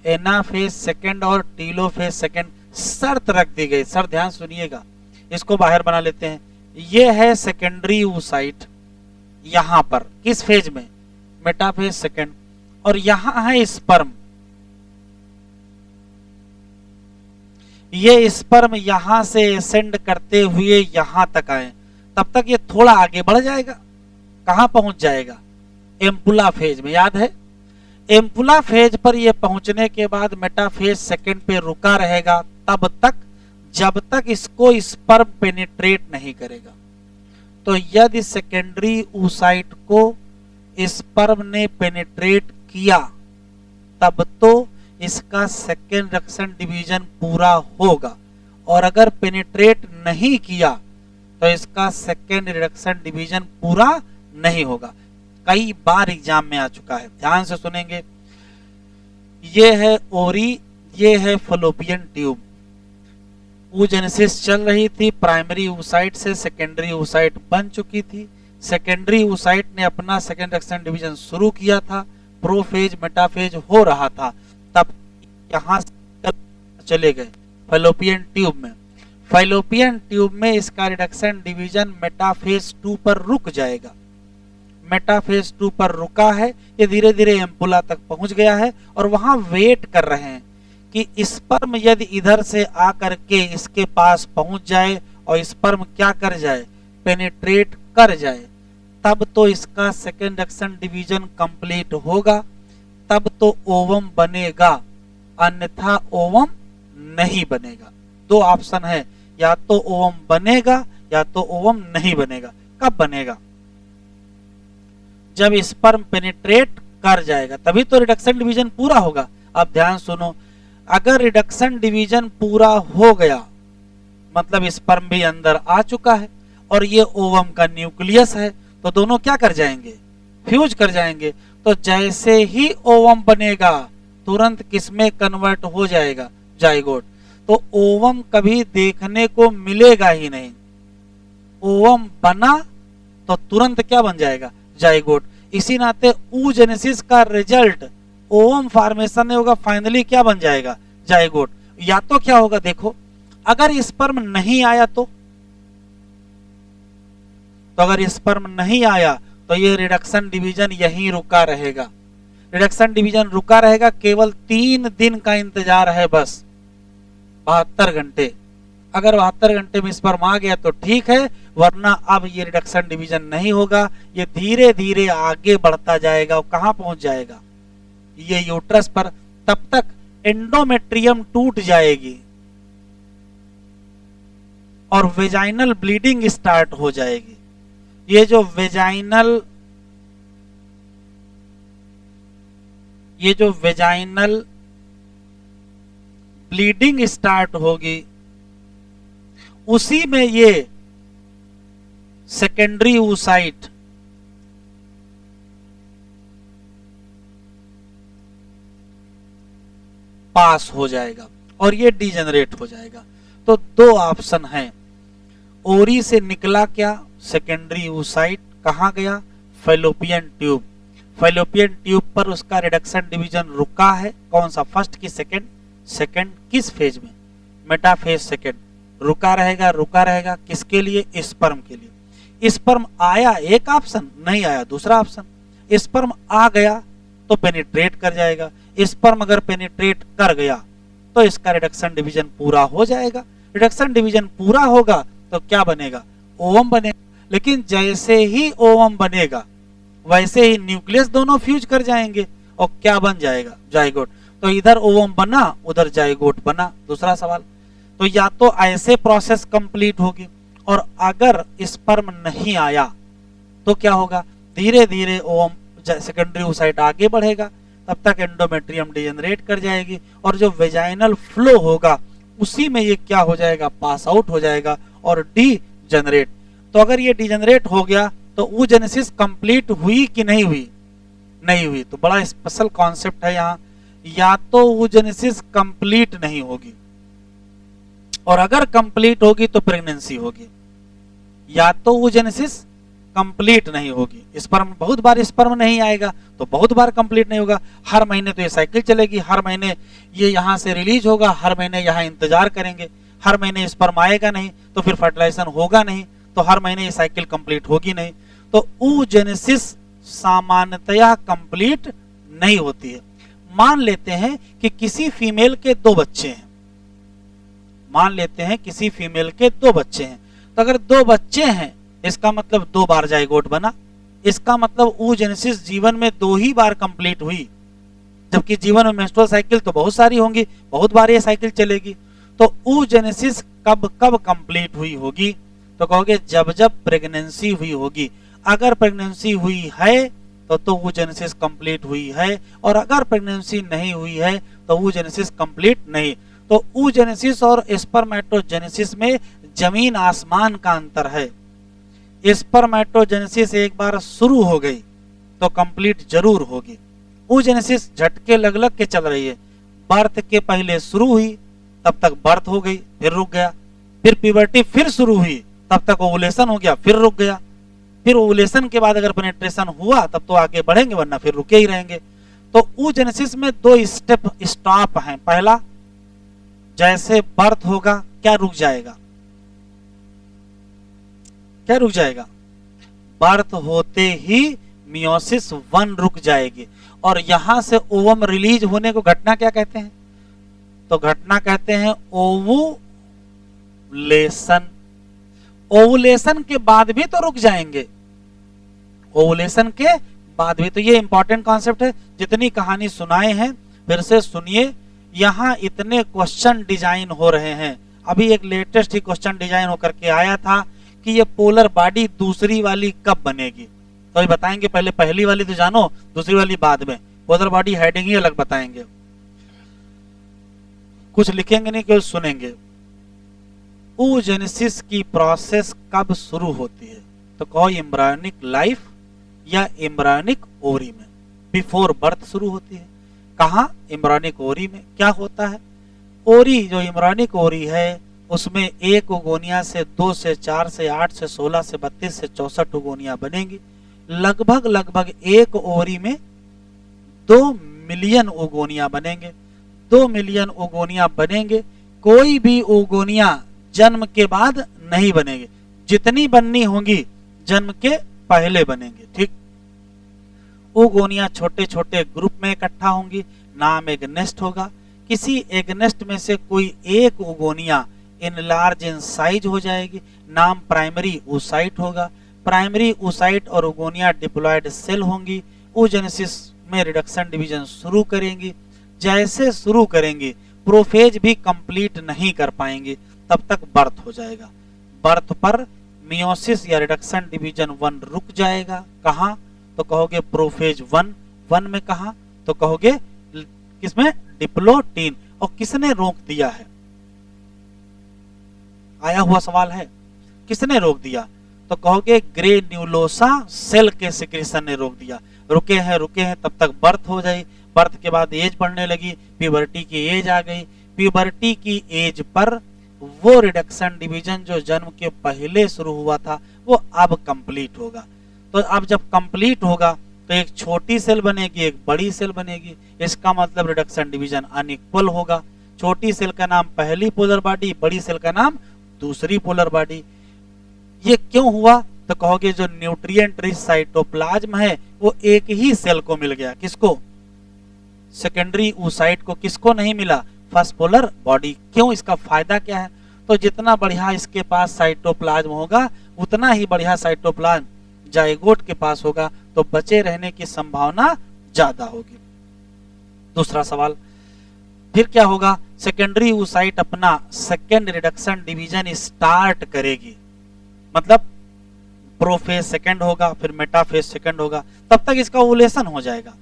Speaker 1: एनाफेज सेकेंड और टीलोफेज सेकेंड शर्त रख दी गई। सर ध्यान सुनिएगा, इसको बाहर बना लेते हैं। ये है सेकेंडरी oocyte, यहां पर किस फेज में, मेटाफेज सेकेंड। और यहां है स्पर्म, ये स्पर्म यहां से एसेंड करते हुए यहां तक आए, तब तक ये थोड़ा आगे बढ़ जाएगा। कहां पहुंच जाएगा, एम्पुला फेज में। याद है, एम्पुला फेज पर ये पहुंचने के बाद मेटाफेज सेकेंड पे रुका रहेगा तब तक जब तक इसको स्पर्म पेनिट्रेट नहीं करेगा। तो यदि सेकेंडरी oocyte को स्पर्म ने पेनिट्रेट किया तब तो इसका सेकेंड रिडक्शन डिवीजन पूरा होगा, और अगर पेनिट्रेट नहीं किया तो इसका सेकेंड रिडक्शन डिवीजन पूरा नहीं होगा। कई बार एग्जाम में आ चुका है, ध्यान से सुनेंगे। ये है ओवरी, ये है फैलोपियन ट्यूब। oogenesis चल रही थी, प्राइमरी oocyte से सेकेंडरी oocyte बन चुकी थी। सेकेंडरी oocyte ने अपना सेकेंड रिडक्शन डिवीजन शुरू किया था, प्रोफेज मेटाफेज हो रहा था, तब यहां से चले गए फैलोपियन ट्यूब में। फैलोपियन ट्यूब में इसका रिडक्शन डिवीजन मेटाफेज 2 पर रुक जाएगा। मेटाफेज 2 पर रुका है, ये धीरे धीरे एम्पुला तक पहुंच गया है और वहां वेट कर रहे हैं कि स्पर्म यदि इधर से आकर के इसके पास पहुंच जाए और स्पर्म क्या कर जाए, पेनिट्रेट कर जाए, तब तो इसका सेकेंड रिडक्शन डिवीजन कंप्लीट होगा, तब तो ओवम बनेगा, अन्यथा ओवम नहीं बनेगा। दो ऑप्शन है, या तो ओवम बनेगा या तो ओवम नहीं बनेगा। कब बनेगा, जब स्पर्म पेनिट्रेट कर जाएगा, तभी तो रिडक्शन डिवीजन पूरा होगा। अब ध्यान सुनो, अगर रिडक्शन डिवीजन पूरा हो गया मतलब स्पर्म भी अंदर आ चुका है और ये ओवम का न्यूक्लियस है, तो दोनों क्या कर जाएंगे, फ्यूज कर जाएंगे। तो जैसे ही ओवम बनेगा तुरंत किसमें कन्वर्ट हो जाएगा, जाइगोट। तो ओवम कभी देखने को मिलेगा ही नहीं, ओवम बना तो तुरंत क्या बन जाएगा, जाइगोट। इसी नाते oogenesis का रिजल्ट ओवम फॉर्मेशन नहीं होगा, फाइनली क्या बन जाएगा, जाइगोट। या तो क्या होगा देखो, अगर स्पर्म नहीं आया तो अगर स्पर्म नहीं आया तो ये रिडक्शन डिवीजन यहीं रुका रहेगा, रिडक्शन डिवीजन रुका रहेगा। केवल 3 दिन का इंतजार है बस, 72 घंटे। अगर 72 घंटे में स्पर्म आ गया तो ठीक है, वरना अब ये रिडक्शन डिवीजन नहीं होगा, ये धीरे धीरे आगे बढ़ता जाएगा। और कहां पहुंच जाएगा, ये यूट्रस पर। तब तक एंडोमेट्रियम टूट जाएगी और वेजाइनल ब्लीडिंग स्टार्ट हो जाएगी। ये जो वेजाइनल ब्लीडिंग स्टार्ट होगी, उसी में ये सेकेंडरी oocyte पास हो जाएगा और ये डिजेनरेट हो जाएगा। तो 2 ऑप्शन हैं, ओरी से निकला क्या, सेकेंडरी oocyte, कहां गया, फैलोपियन ट्यूब। फैलोपियन ट्यूब पर उसका रिडक्शन डिवीजन रुका है, कौन सा, फर्स्ट की सेकंड, सेकंड किस फेज में, मेटाफेज सेकंड, रुका रहेगा किसके लिए, स्पर्म के लिए। स्पर्म आया एक ऑप्शन, नहीं आया दूसरा ऑप्शन। स्पर्म आ गया तो पेनिट्रेट कर जाएगा, स्पर्म अगर पेनिट्रेट कर गया तो इसका रिडक्शन डिवीजन पूरा हो जाएगा। रिडक्शन डिवीजन पूरा होगा तो क्या बनेगा, ओवम बनेगा। लेकिन जैसे ही ओवम बनेगा वैसे ही न्यूक्लियस दोनों फ्यूज कर जाएंगे और क्या बन जाएगा, जाइगोट। तो इधर ओवम बना उधर जाइगोट बना। दूसरा सवाल, तो या तो ऐसे प्रोसेस कंप्लीट होगी, और अगर स्पर्म नहीं आया तो क्या होगा, धीरे धीरे ओवम सेकेंडरी oocyte आगे बढ़ेगा, तब तक एंडोमेट्रियम डिजेनरेट कर जाएगी और जो वेजाइनल फ्लो होगा उसी में ये क्या हो जाएगा, पास आउट हो जाएगा और डीजेनरेट। तो अगर ये डिजेनरेट हो गया तो oogenesis कंप्लीट हुई कि नहीं हुई, नहीं हुई। तो बड़ा स्पेशल कॉन्सेप्ट है यहाँ, या तो oogenesis कंप्लीट नहीं होगी और अगर कंप्लीट होगी तो प्रेगनेंसी होगी, या तो oogenesis कंप्लीट नहीं होगी, स्पर्म बहुत बार स्पर्म नहीं आएगा तो बहुत बार कंप्लीट नहीं होगा। हर महीने तो ये साइकिल चलेगी, हर महीने ये यहां से रिलीज होगा, हर महीने यहां इंतजार करेंगे, हर महीने स्पर्म आएगा नहीं तो फिर फर्टिलाइजेशन होगा नहीं, तो हर महीने ये साइकिल कंप्लीट होगी नहीं। तो oogenesis सामान्यतया कंप्लीट नहीं होती है। मान लेते हैं कि किसी फीमेल के 2 बच्चे हैं, मान लेते हैं किसी फीमेल के 2 बच्चे हैं, तो अगर 2 बच्चे हैं इसका मतलब 2 बार जाइगोट बना, इसका मतलब oogenesis जीवन में 2 ही बार कंप्लीट हुई, जबकि जीवन में मेंस्ट्रुअल साइकिल तो बहुत सारी होंगी, बहुत बार ये साइकिल चलेगी। तो oogenesis कब कब कंप्लीट हुई होगी, तो कहोगे जब जब प्रेगनेंसी हुई होगी। अगर प्रेगनेंसी हुई है तो oogenesis कंप्लीट हुई है, और अगर प्रेगनेंसी नहीं हुई है तो oogenesis कंप्लीट नहीं। तो oogenesis और स्पर्मेटोजेनेसिस में जमीन आसमान का अंतर है। स्पर्मेटोजेनेसिस एक बार शुरू हो गई तो कंप्लीट जरूर होगी, oogenesis झटके लग लग के चल रही है। बर्थ के पहले शुरू हुई तब तक बर्थ हो गई फिर रुक गया, फिर प्यूबर्टी फिर शुरू हुई तब तक ओवुलेशन हो गया फिर रुक गया, फिर ओवुलेशन के बाद अगर पेनिट्रेशन हुआ तब तो आगे बढ़ेंगे वरना फिर रुके ही रहेंगे। तो oogenesis में 2 स्टेप स्टॉप हैं। पहला, जैसे बर्थ होगा क्या रुक जाएगा, क्या रुक जाएगा, बर्थ होते ही मियोसिस 1 रुक जाएगी, और यहां से ओवम रिलीज होने को घटना क्या कहते हैं, तो घटना कहते हैं ओवुलेशन। ओवुलेशन के बाद भी तो रुक जाएंगे, ओवुलेशन के बाद भी। तो ये इंपॉर्टेंट कॉन्सेप्ट है, जितनी कहानी सुनाए हैं फिर से सुनिए। यहां इतने क्वेश्चन डिजाइन हो रहे हैं, अभी एक लेटेस्ट ही क्वेश्चन डिजाइन होकर के आया था कि ये पोलर बॉडी दूसरी वाली कब बनेगी, तो ये बताएंगे। पहले पहली वाली तो जानो, दूसरी वाली बाद में। पोलर बॉडी हेडिंग ही अलग बताएंगे, कुछ लिखेंगे नहीं केवल सुनेंगे। oogenesis की प्रोसेस कब शुरू होती है? तो कहो एम्ब्रायोनिक लाइफ या एम्ब्रायोनिक ओवरी में, बिफोर बर्थ शुरू होती है। कहा? एम्ब्रायोनिक ओवरी में। क्या होता है? ओरी, जो एम्ब्रायोनिक ओरी है, उसमें एक ओगोनिया से 2 से 4 से 8 से 16 से 32 से 64 ओगोनिया बनेंगी। लगभग लगभग एक ओवरी में 2 मिलियन ओगोनिया बनेंगे। 2 मिलियन ओगोनिया बनेंगे। कोई भी ओगोनिया जन्म के बाद नहीं बनेंगे, जितनी बननी होंगी जन्म के पहले बनेंगे। ठीक। ओगोनिया छोटे छोटे ग्रुप में इकट्ठा होंगी, नाम एक नेस्ट होगा। किसी एक नेस्ट में से कोई एक ओगोनिया इनलार्ज इन साइज हो जाएगी, नाम प्राइमरी oocyte होगा। प्राइमरी oocyte और ओगोनिया डिप्लॉयड सेल होंगी। oogenesis में रिडक्शन डिवीजन शुरू करेंगी। जैसे शुरू करेंगी प्रोफेज भी कंप्लीट नहीं कर पाएंगे, तब तक बर्थ हो जाएगा। बर्थ पर मियोसिस या रिडक्शन डिवीजन 1 रुक जाएगा। कहां? तो कहोगे प्रोफेज 1। 1 में कहा? तो कहोगे किसमें? डिप्लोटीन। और किसने रोक दिया है? आया हुआ सवाल है, किसने रोक दिया? तो कहोगे ग्रेन्युलोसा सेल के सिक्रेशन ने रोक दिया। रुके हैं तब तक बर्थ हो जाए। बर्थ के बाद एज बढ़ने लगी, प्यूबर्टी की एज आ गई। प्यूबर्टी की एज पर वो रिडक्शन डिवीजन जो जन्म के पहले शुरू हुआ था वो अब कंप्लीट होगा। तो अब जब कंप्लीट होगा तो एक छोटी सेल बनेगी, एक बड़ी सेल बनेगी। इसका मतलब रिडक्शन डिवीजन अनइक्वल होगा। छोटी सेल का नाम पहली पोलर बॉडी, बड़ी सेल का नाम दूसरी पोलर बॉडी। ये क्यों हुआ? तो कहोगे जो न्यूट्रिएंट रिच साइटोप्लाज्म है वो एक ही सेल को मिल गया। किसको? सेकेंडरी oocyte को। किसको नहीं मिला? First polar body. क्यों? इसका फायदा क्या है? तो जितना बढ़िया इसके पास साइटोप्लाज्म होगा उतना ही बढ़िया साइटोप्लाज्म जाइगोट के पास होगा, तो बचे रहने की संभावना ज्यादा होगी। दूसरा सवाल, फिर क्या होगा? सेकेंडरी oocyte अपना सेकेंड रिडक्शन डिवीजन स्टार्ट करेगी। मतलब प्रोफेज सेकेंड होगा, फिर मेटाफेज सेकेंड होगा, तब तक इसका ओवुलेशन हो जाएगा।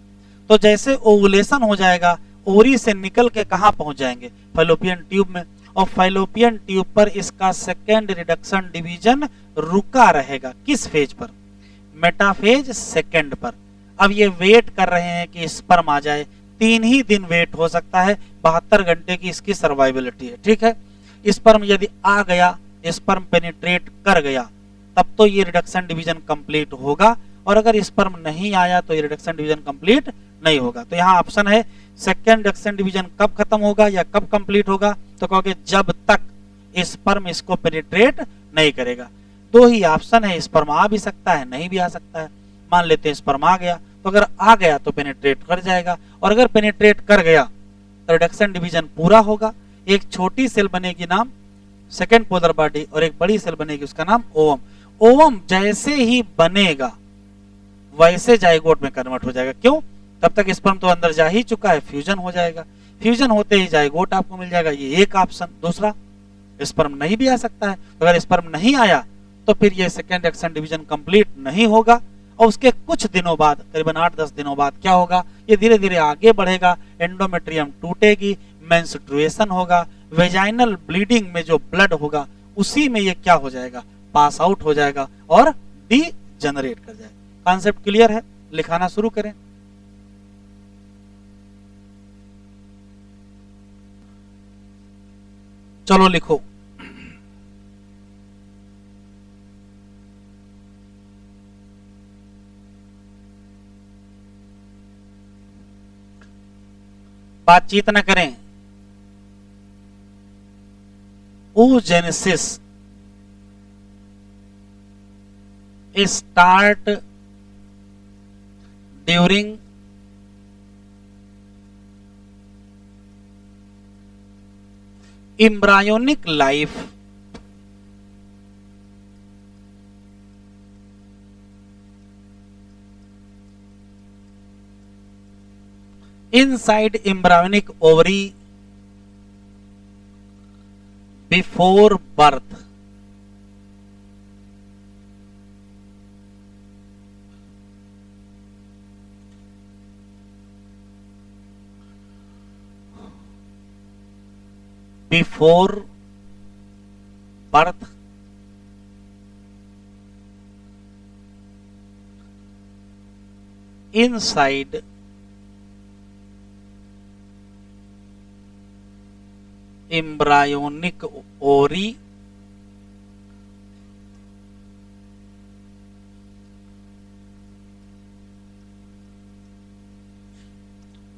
Speaker 1: तो जैसे ओवुलेशन हो जाएगा, ओरी से निकल के कहां पहुंच जाएंगे? फैलोपियन ट्यूब में। और फैलोपियन ट्यूब पर इसका सेकेंड रिडक्शन डिवीजन रुका रहेगा। किस फेज पर? मेटाफेज सेकेंड पर। अब ये वेट कर रहे हैं कि स्पर्म आ जाए। 3 ही दिन वेट हो सकता है, 72 घंटे की इसकी सर्वाइबिलिटी है। ठीक है। स्पर्म यदि आ गया, स्पर्म पेनिट्रेट कर गया, तब तो ये रिडक्शन डिवीजन कंप्लीट होगा। और अगर स्पर्म नहीं आया तो ये रिडक्शन डिवीजन कंप्लीट नहीं होगा। तो यहाँ ऑप्शन है सेकेंड रिडक्शन डिवीजन कब खत्म होगा या कब कंप्लीट होगा? तो कहोगे जब तक स्पर्म इसको पेनिट्रेट नहीं करेगा। 2 ही ऑप्शन है, स्पर्म आ भी सकता है, नहीं भी आ सकता है। मान लेते हैं स्पर्म आ गया, तो अगर आ गया तो पेनिट्रेट कर जाएगा, और अगर पेनिट्रेट कर गया तो रिडक्शन डिवीजन पूरा होगा। एक छोटी सेल बनेगी, नाम सेकेंड पोलर बॉडी, और एक बड़ी सेल बनेगी, उसका नाम ओवम। ओवम जैसे ही बनेगा वैसे जाइगोट में कन्वर्ट हो जाएगा। क्यों? तब तक स्पर्म तो अंदर जा ही चुका है, फ्यूजन हो जाएगा। फ्यूजन होते ही जाइगोट आपको मिल जाएगा। ये एक ऑप्शन। दूसरा, स्पर्म नहीं भी आ सकता है। तो अगर स्पर्म नहीं आया तो फिर ये सेकेंड रिडक्शन डिवीजन कंप्लीट नहीं होगा, और उसके कुछ दिनों बाद, करीबन 8-10 दिनों बाद क्या होगा? ये धीरे धीरे आगे बढ़ेगा, एंडोमेट्रियम टूटेगी, मेंस्ट्रुएशन होगा, वेजाइनल ब्लीडिंग में जो ब्लड होगा उसी में ये क्या हो जाएगा? पास आउट हो जाएगा और डी जनरेट कर जाएगा। कॉन्सेप्ट क्लियर है? लिखाना शुरू करें। चलो लिखो। बातचीत न करें। oogenesis start during embryonic life inside embryonic ovary before birth. Before birth, inside embryonic ovary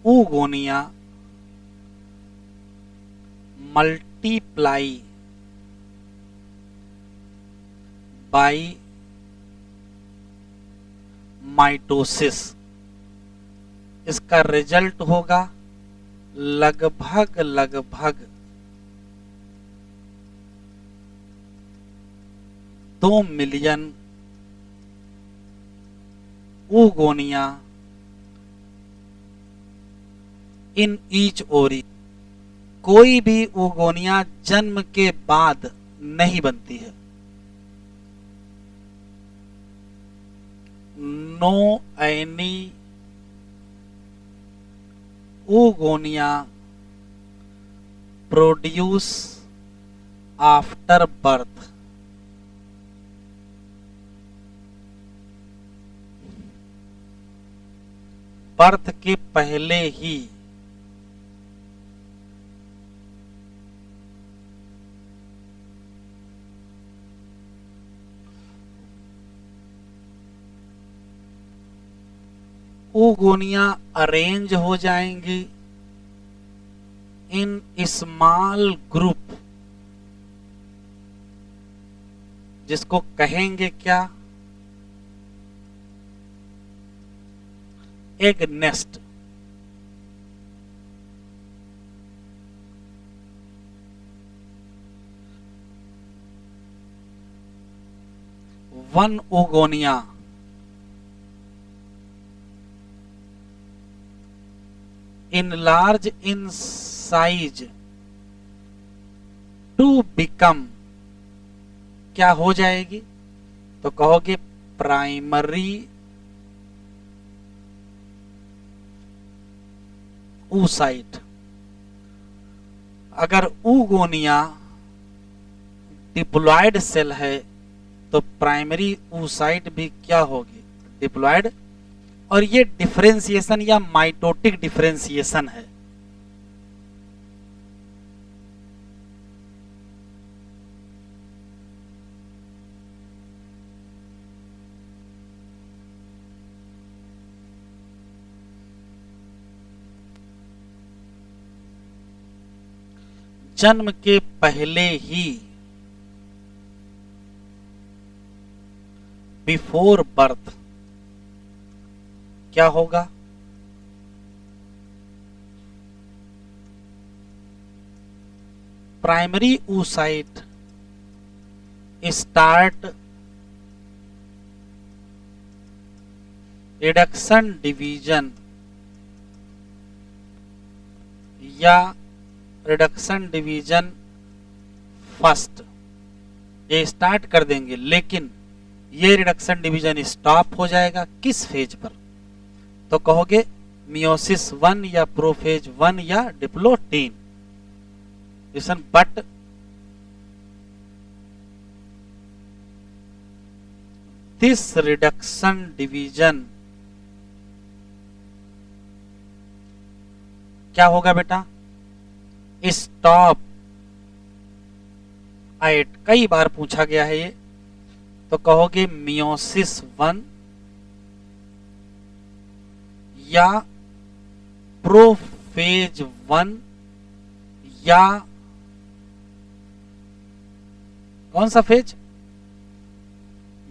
Speaker 1: oogonia multiply by mitosis. इसका रिजल्ट होगा लगभग 2 मिलियन oogonia इन ईच ओरी। कोई भी oogonia जन्म के बाद नहीं बनती है। No any oogonia produce after birth. Birth के पहले ही oogonia अरेंज हो जाएंगी इन स्मॉल ग्रुप, जिसको कहेंगे क्या? Egg nest. One oogonia enlarge in size to become क्या हो जाएगी? तो कहोगे प्राइमरी oocyte। अगर oogonia डिप्लॉयड सेल है तो प्राइमरी oocyte भी क्या होगी? डिप्लॉयड। और ये डिफरेंशिएशन या माइटोटिक डिफरेंशिएशन है। जन्म के पहले ही बिफोर बर्थ क्या होगा? Primary oocyte start reduction division या रिडक्शन डिवीजन फर्स्ट, ये स्टार्ट कर देंगे, लेकिन ये रिडक्शन डिवीजन स्टॉप हो जाएगा किस फेज पर? तो कहोगे मियोसिस 1 या प्रोफेज 1 या diplotene. But this reduction division क्या होगा बेटा? Stop at. कई बार पूछा गया है ये, तो कहोगे मियोसिस 1 या प्रोफेज 1 या कौन सा फेज,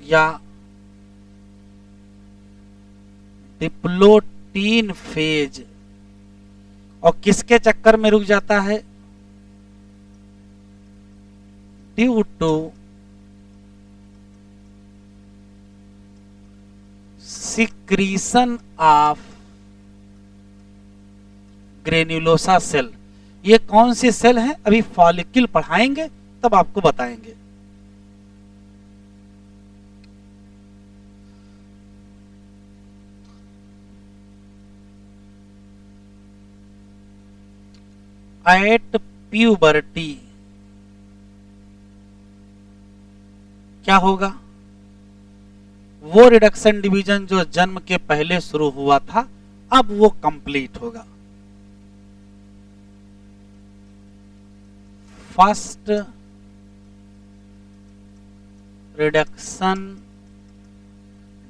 Speaker 1: या डिप्लोटीन फेज। और किसके चक्कर में रुक जाता है? Due to secretion of granulosa cell. ये कौन सी सेल है? अभी फॉलिकल पढ़ाएंगे तब आपको बताएंगे। एट प्यूबर्टी क्या होगा? वो रिडक्शन डिवीजन जो जन्म के पहले शुरू हुआ था, अब वो कंप्लीट होगा। First reduction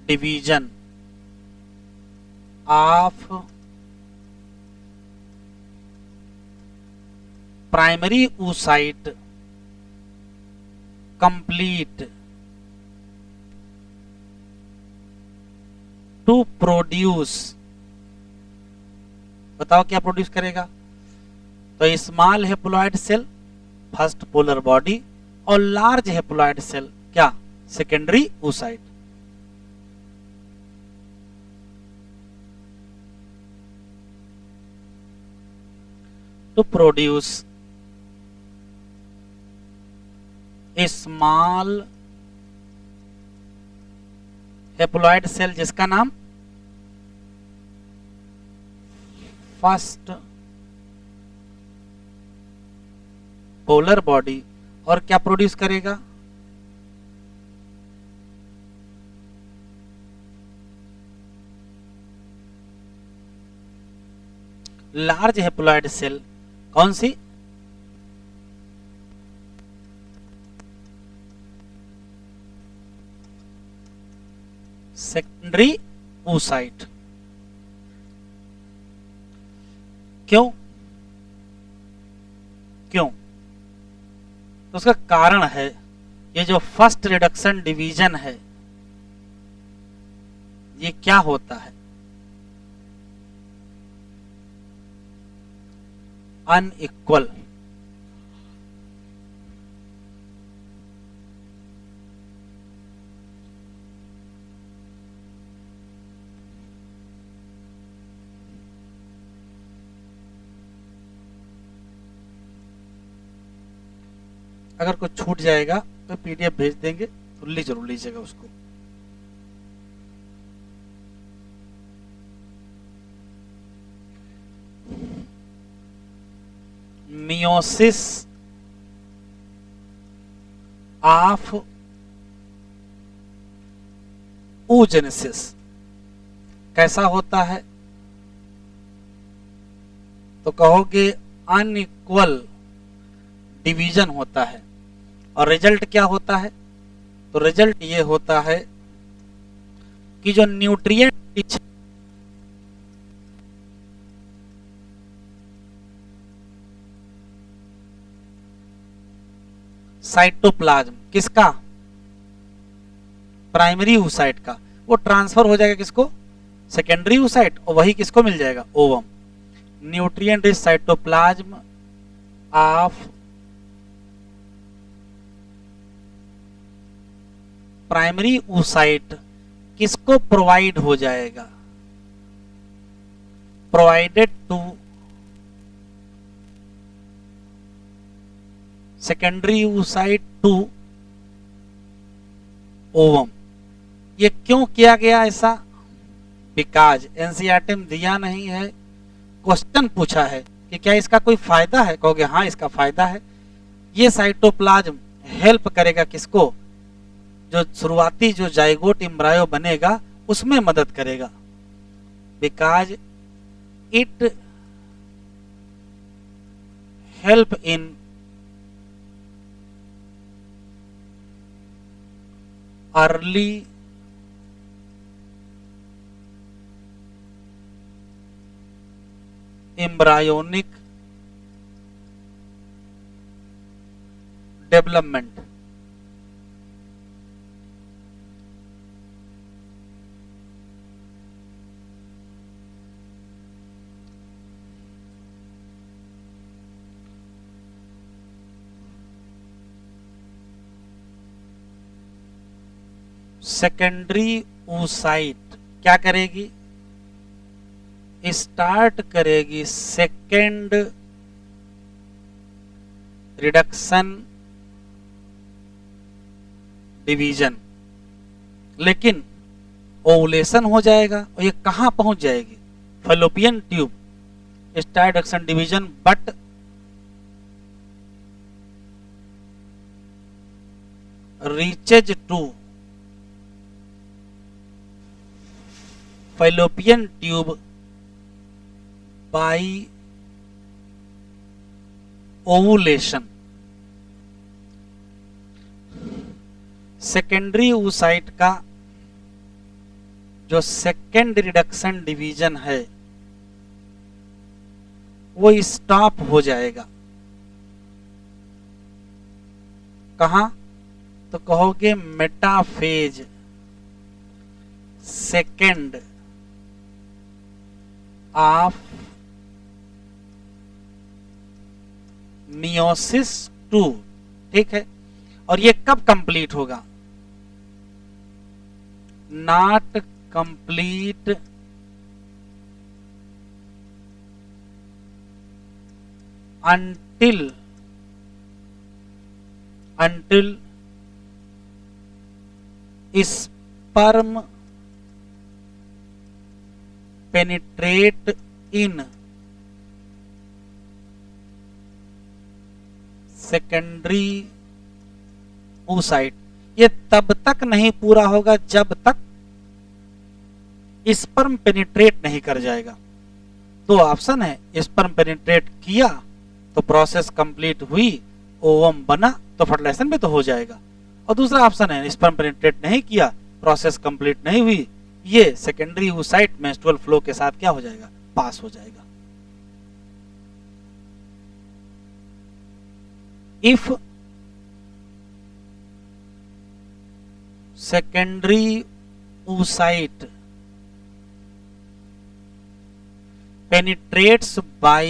Speaker 1: division of primary oocyte complete to produce, बताओ क्या प्रोड्यूस करेगा? तो small haploid cell first polar body और लार्ज हेप्लॉइड सेल क्या? Secondary oocyte। To produce a small haploid cell जिसका नाम फर्स्ट पोलर बॉडी, और क्या प्रोड्यूस करेगा? Large haploid cell. कौन सी? Secondary oocyte। क्यों? क्यों? तो उसका कारण है, ये जो फर्स्ट रिडक्शन डिवीजन है, ये क्या होता है? अनइक्वल। अगर कुछ छूट जाएगा तो पीडीएफ भेज देंगे, तो जरूर लीजिएगा उसको। मियोसिस ऑफ oogenesis कैसा होता है? तो कहोगे अनइक्वल डिवीजन होता है। और रिजल्ट क्या होता है? तो रिजल्ट ये होता है कि जो न्यूट्रिएंट साइटोप्लाज्म किसका? प्राइमरी oocyte का, वो ट्रांसफर हो जाएगा किसको? सेकेंडरी oocyte, और वही किसको मिल जाएगा? Ovum. Nutrient rich cytoplasm of primary oocyte किसको प्रोवाइड हो जाएगा? Provided to secondary oocyte to ovum. ये क्यों किया गया ऐसा? बिकॉज एनसीईआरटी में दिया नहीं है, क्वेश्चन पूछा है कि क्या इसका कोई फायदा है? कहोगे हाँ इसका फायदा है। ये साइटोप्लाज्म हेल्प करेगा किसको? जो शुरुआती जो जाइगोट एम्ब्रायो बनेगा उसमें मदद करेगा। Because it help in early embryonic development. Secondary oocyte क्या करेगी? स्टार्ट करेगी सेकेंड रिडक्शन डिवीजन, लेकिन ओवुलेशन हो जाएगा और ये कहां पहुंच जाएगी? Fallopian tube. Start reduction division reaches to fallopian tube by ovulation. Secondary oocyte का जो सेकेंड रिडक्शन डिवीजन है वो स्टॉप हो जाएगा। कहां? तो कहोगे मेटाफेज सेकेंड ऑफ मियोसिस 2। ठीक है, और ये कब कंप्लीट होगा? Not complete until sperm penetrate in secondary oocyte। ये तब तक नहीं पूरा होगा जब तक स्पर्म पेनिट्रेट नहीं कर जाएगा। दो ऑप्शन है, स्पर्म पेनिट्रेट किया तो प्रोसेस कंप्लीट हुई, ओवम बना तो फर्टिलाइजेशन भी तो हो जाएगा, और दूसरा ऑप्शन है स्पर्म पेनिट्रेट नहीं किया, प्रोसेस कंप्लीट नहीं हुई, ये सेकेंडरी oocyte मेंस्ट्रुअल फ्लो के साथ क्या हो जाएगा? पास हो जाएगा। If secondary oocyte penetrates by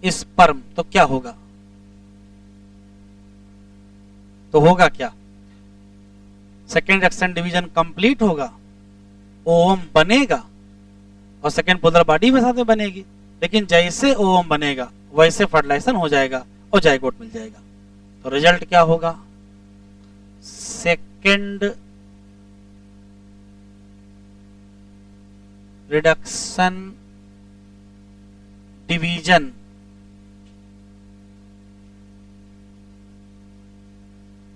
Speaker 1: sperm तो क्या होगा? तो होगा क्या? सेकेंड रिडक्शन डिवीजन कंप्लीट होगा, ओवम बनेगा और सेकेंड पोलर बॉडी में साथ में बनेगी, लेकिन जैसे ओवम बनेगा वैसे फर्टिलाइजेशन हो जाएगा और जाइगोट मिल जाएगा। तो रिजल्ट क्या होगा? सेकेंड रिडक्शन डिवीजन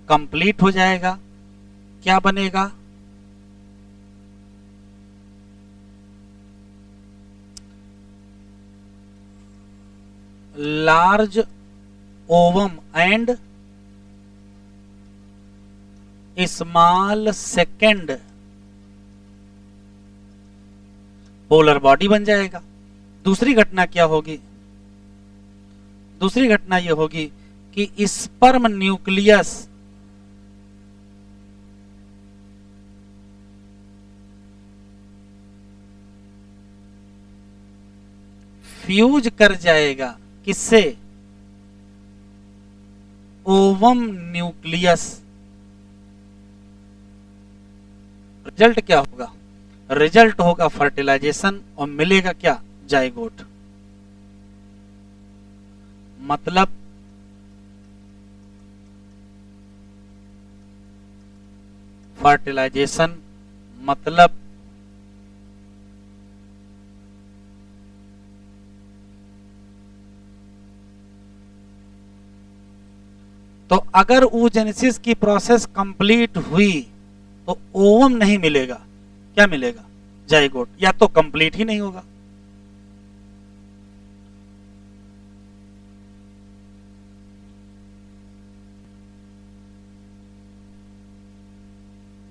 Speaker 1: कंप्लीट हो जाएगा। क्या बनेगा? Large ovum and small second polar body बन जाएगा। दूसरी घटना क्या होगी? दूसरी घटना यह होगी कि स्पर्म न्यूक्लियस फ्यूज कर जाएगा। किससे? Ovum nucleus. रिजल्ट क्या होगा? रिजल्ट होगा फर्टिलाइजेशन और मिलेगा क्या? जाइगोट। मतलब फर्टिलाइजेशन मतलब तो अगर oogenesis की प्रोसेस कंप्लीट हुई तो ओवम नहीं मिलेगा, क्या मिलेगा? जाइगोट। या तो कंप्लीट ही नहीं होगा।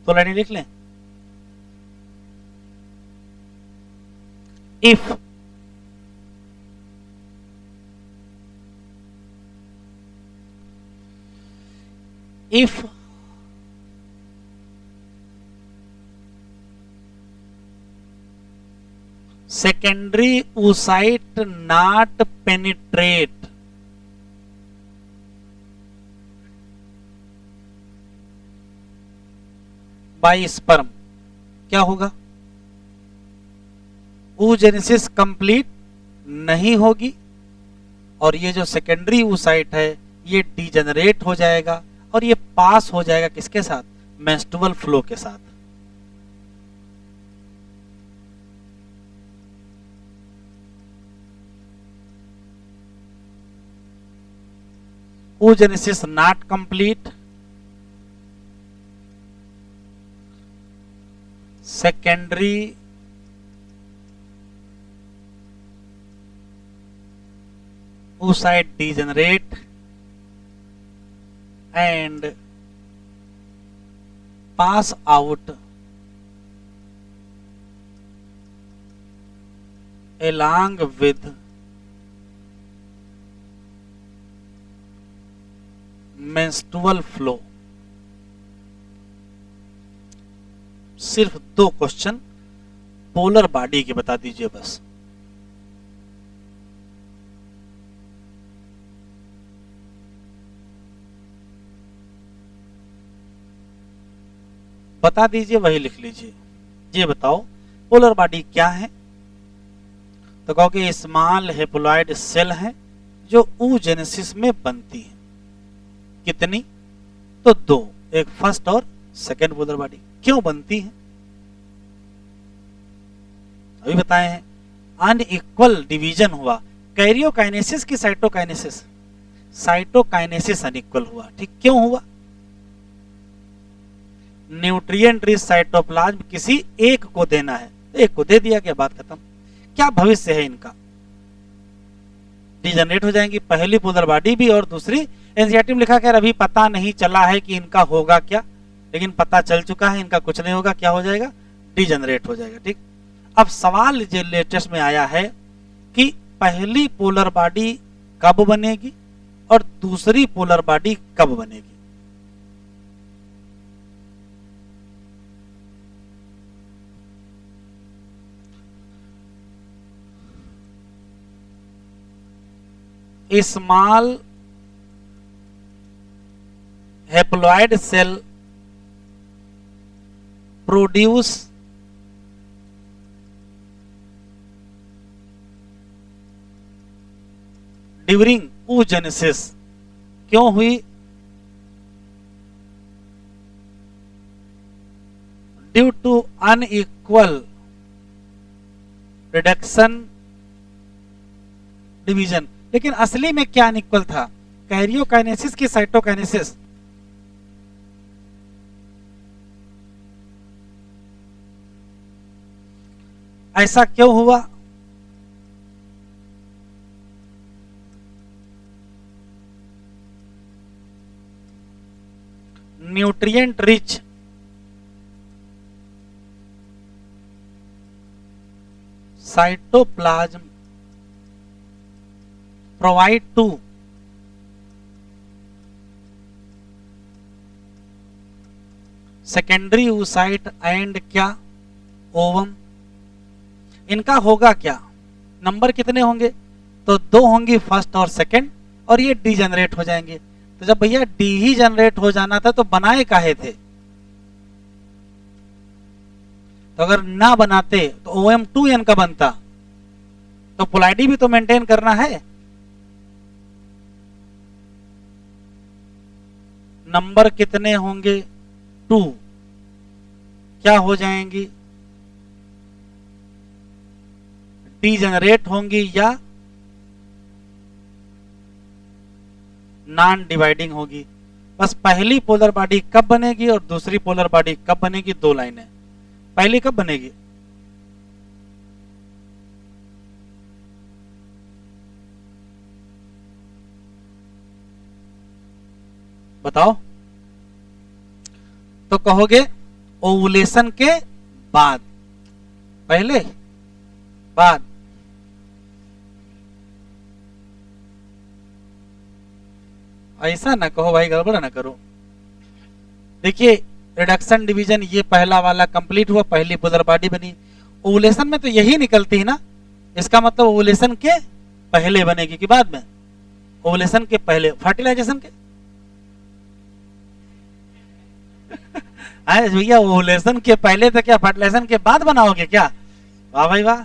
Speaker 1: तो लाइन लिख लें। If secondary oocyte not penetrate by sperm, क्या होगा? oogenesis कंप्लीट नहीं होगी और ये जो सेकेंडरी oocyte है ये डिजेनरेट हो जाएगा और ये पास हो जाएगा किसके साथ? मेंस्ट्रुअल फ्लो के साथ। oogenesis not complete, secondary oocyte degenerate, and pass out along with menstrual flow। सिर्फ 2 क्वेश्चन पोलर बॉडी के बता दीजिए बस। बता दीजिए, वही लिख लीजिए। ये बताओ पोलर बॉडी क्या है? तो कहोगे स्मॉल हेप्लॉइड सेल है जो oogenesis में बनती है। कितनी? तो 2, एक फर्स्ट और सेकंड पोलर बॉडी। क्यों बनती है अभी बताए हैं। अनइक्वल डिवीजन हुआ। कैरियोकाइनेसिस की साइटोकाइनेसिस? साइटोकाइनेसिस अनइक्वल हुआ। ठीक, क्यों हुआ? न्यूट्रिएंट रिच साइटोप्लाज्म किसी एक को देना है, एक को दे दिया, क्या बात खत्म। क्या भविष्य है इनका? डिजनरेट हो जाएंगी, पहली पोलर बॉडी भी और दूसरी। एनसीईआरटी में लिखा, अभी पता नहीं चला है कि इनका होगा क्या, लेकिन पता चल चुका है इनका कुछ नहीं होगा। क्या हो जाएगा? डिजनरेट हो जाएगा। ठीक, अब सवाल जो लेटेस्ट में आया है कि पहली पोलर बॉडी कब बनेगी और दूसरी पोलर बॉडी कब बनेगी। Small haploid cell produce during oogenesis। क्यों हुई? Due to unequal reduction division. लेकिन असली में क्या अनइक्वल था? कैरियोकाइनेसिस की साइटोकाइनेसिस? ऐसा क्यों हुआ? Nutrient rich cytoplasm provide to secondary oocyte and क्या? ओवम। इनका होगा क्या? नंबर कितने होंगे? तो 2 होंगी फर्स्ट और सेकंड, और ये डीजनरेट हो जाएंगे। तो जब भैया डी ही जनरेट हो जाना था तो बनाए काहे थे? तो अगर ना बनाते तो OM2N का बनता। तो पोलैरिटी भी तो मेंटेन करना है। नंबर कितने होंगे? 2। क्या हो जाएंगी? डीजनरेट होंगी या नॉन डिवाइडिंग होगी। बस पहली पोलर बॉडी कब बनेगी और दूसरी पोलर बॉडी कब बनेगी, 2 लाइनें। पहली कब बनेगी? बताओ। तो कहोगे ओवुलेशन के बाद, पहले बाद। ऐसा ना कहो भाई, गड़बड़ ना करो। देखिए रिडक्शन डिवीजन ये पहला वाला कंप्लीट हुआ, पहली पोलर बॉडी बनी। ओवुलेशन में तो यही निकलती है ना, इसका मतलब ओवुलेशन के पहले बनेगी कि बाद में? ओवुलेशन के पहले। फर्टिलाइजेशन के भैया ओवुलेशन के पहले तो क्या फर्टिलाइजेशन के बाद बनाओगे क्या? वाह भाई वाह।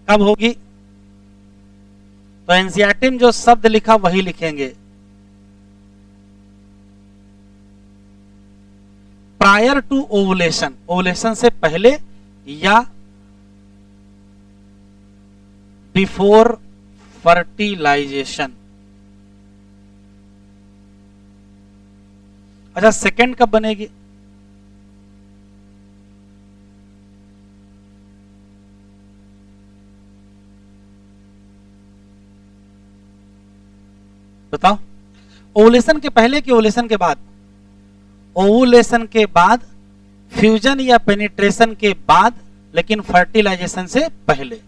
Speaker 1: कब होगी? तो एनसीईआरटी में जो शब्द लिखा वही लिखेंगे। प्रायर टू ओवुलेशन, ओवुलेशन से पहले या बिफोर फर्टिलाइजेशन। अच्छा, सेकंड कब बनेगी? बताओ, ओवुलेशन के पहले कि ओवुलेशन के बाद? ओवुलेशन के बाद, फ्यूजन या पेनिट्रेशन के बाद, लेकिन फर्टिलाइजेशन से पहले।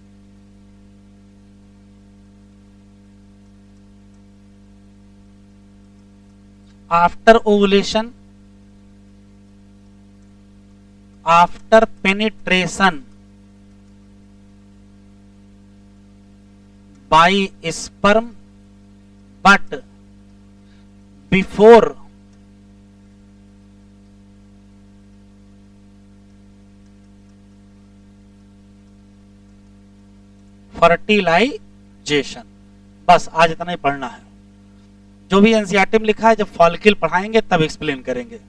Speaker 1: After ovulation, after penetration by sperm but before fertilisation. बस आज इतना ही पढ़ना है। जो भी एनसीईआरटी में लिखा है जब फॉलिकल पढ़ाएंगे तब एक्सप्लेन करेंगे।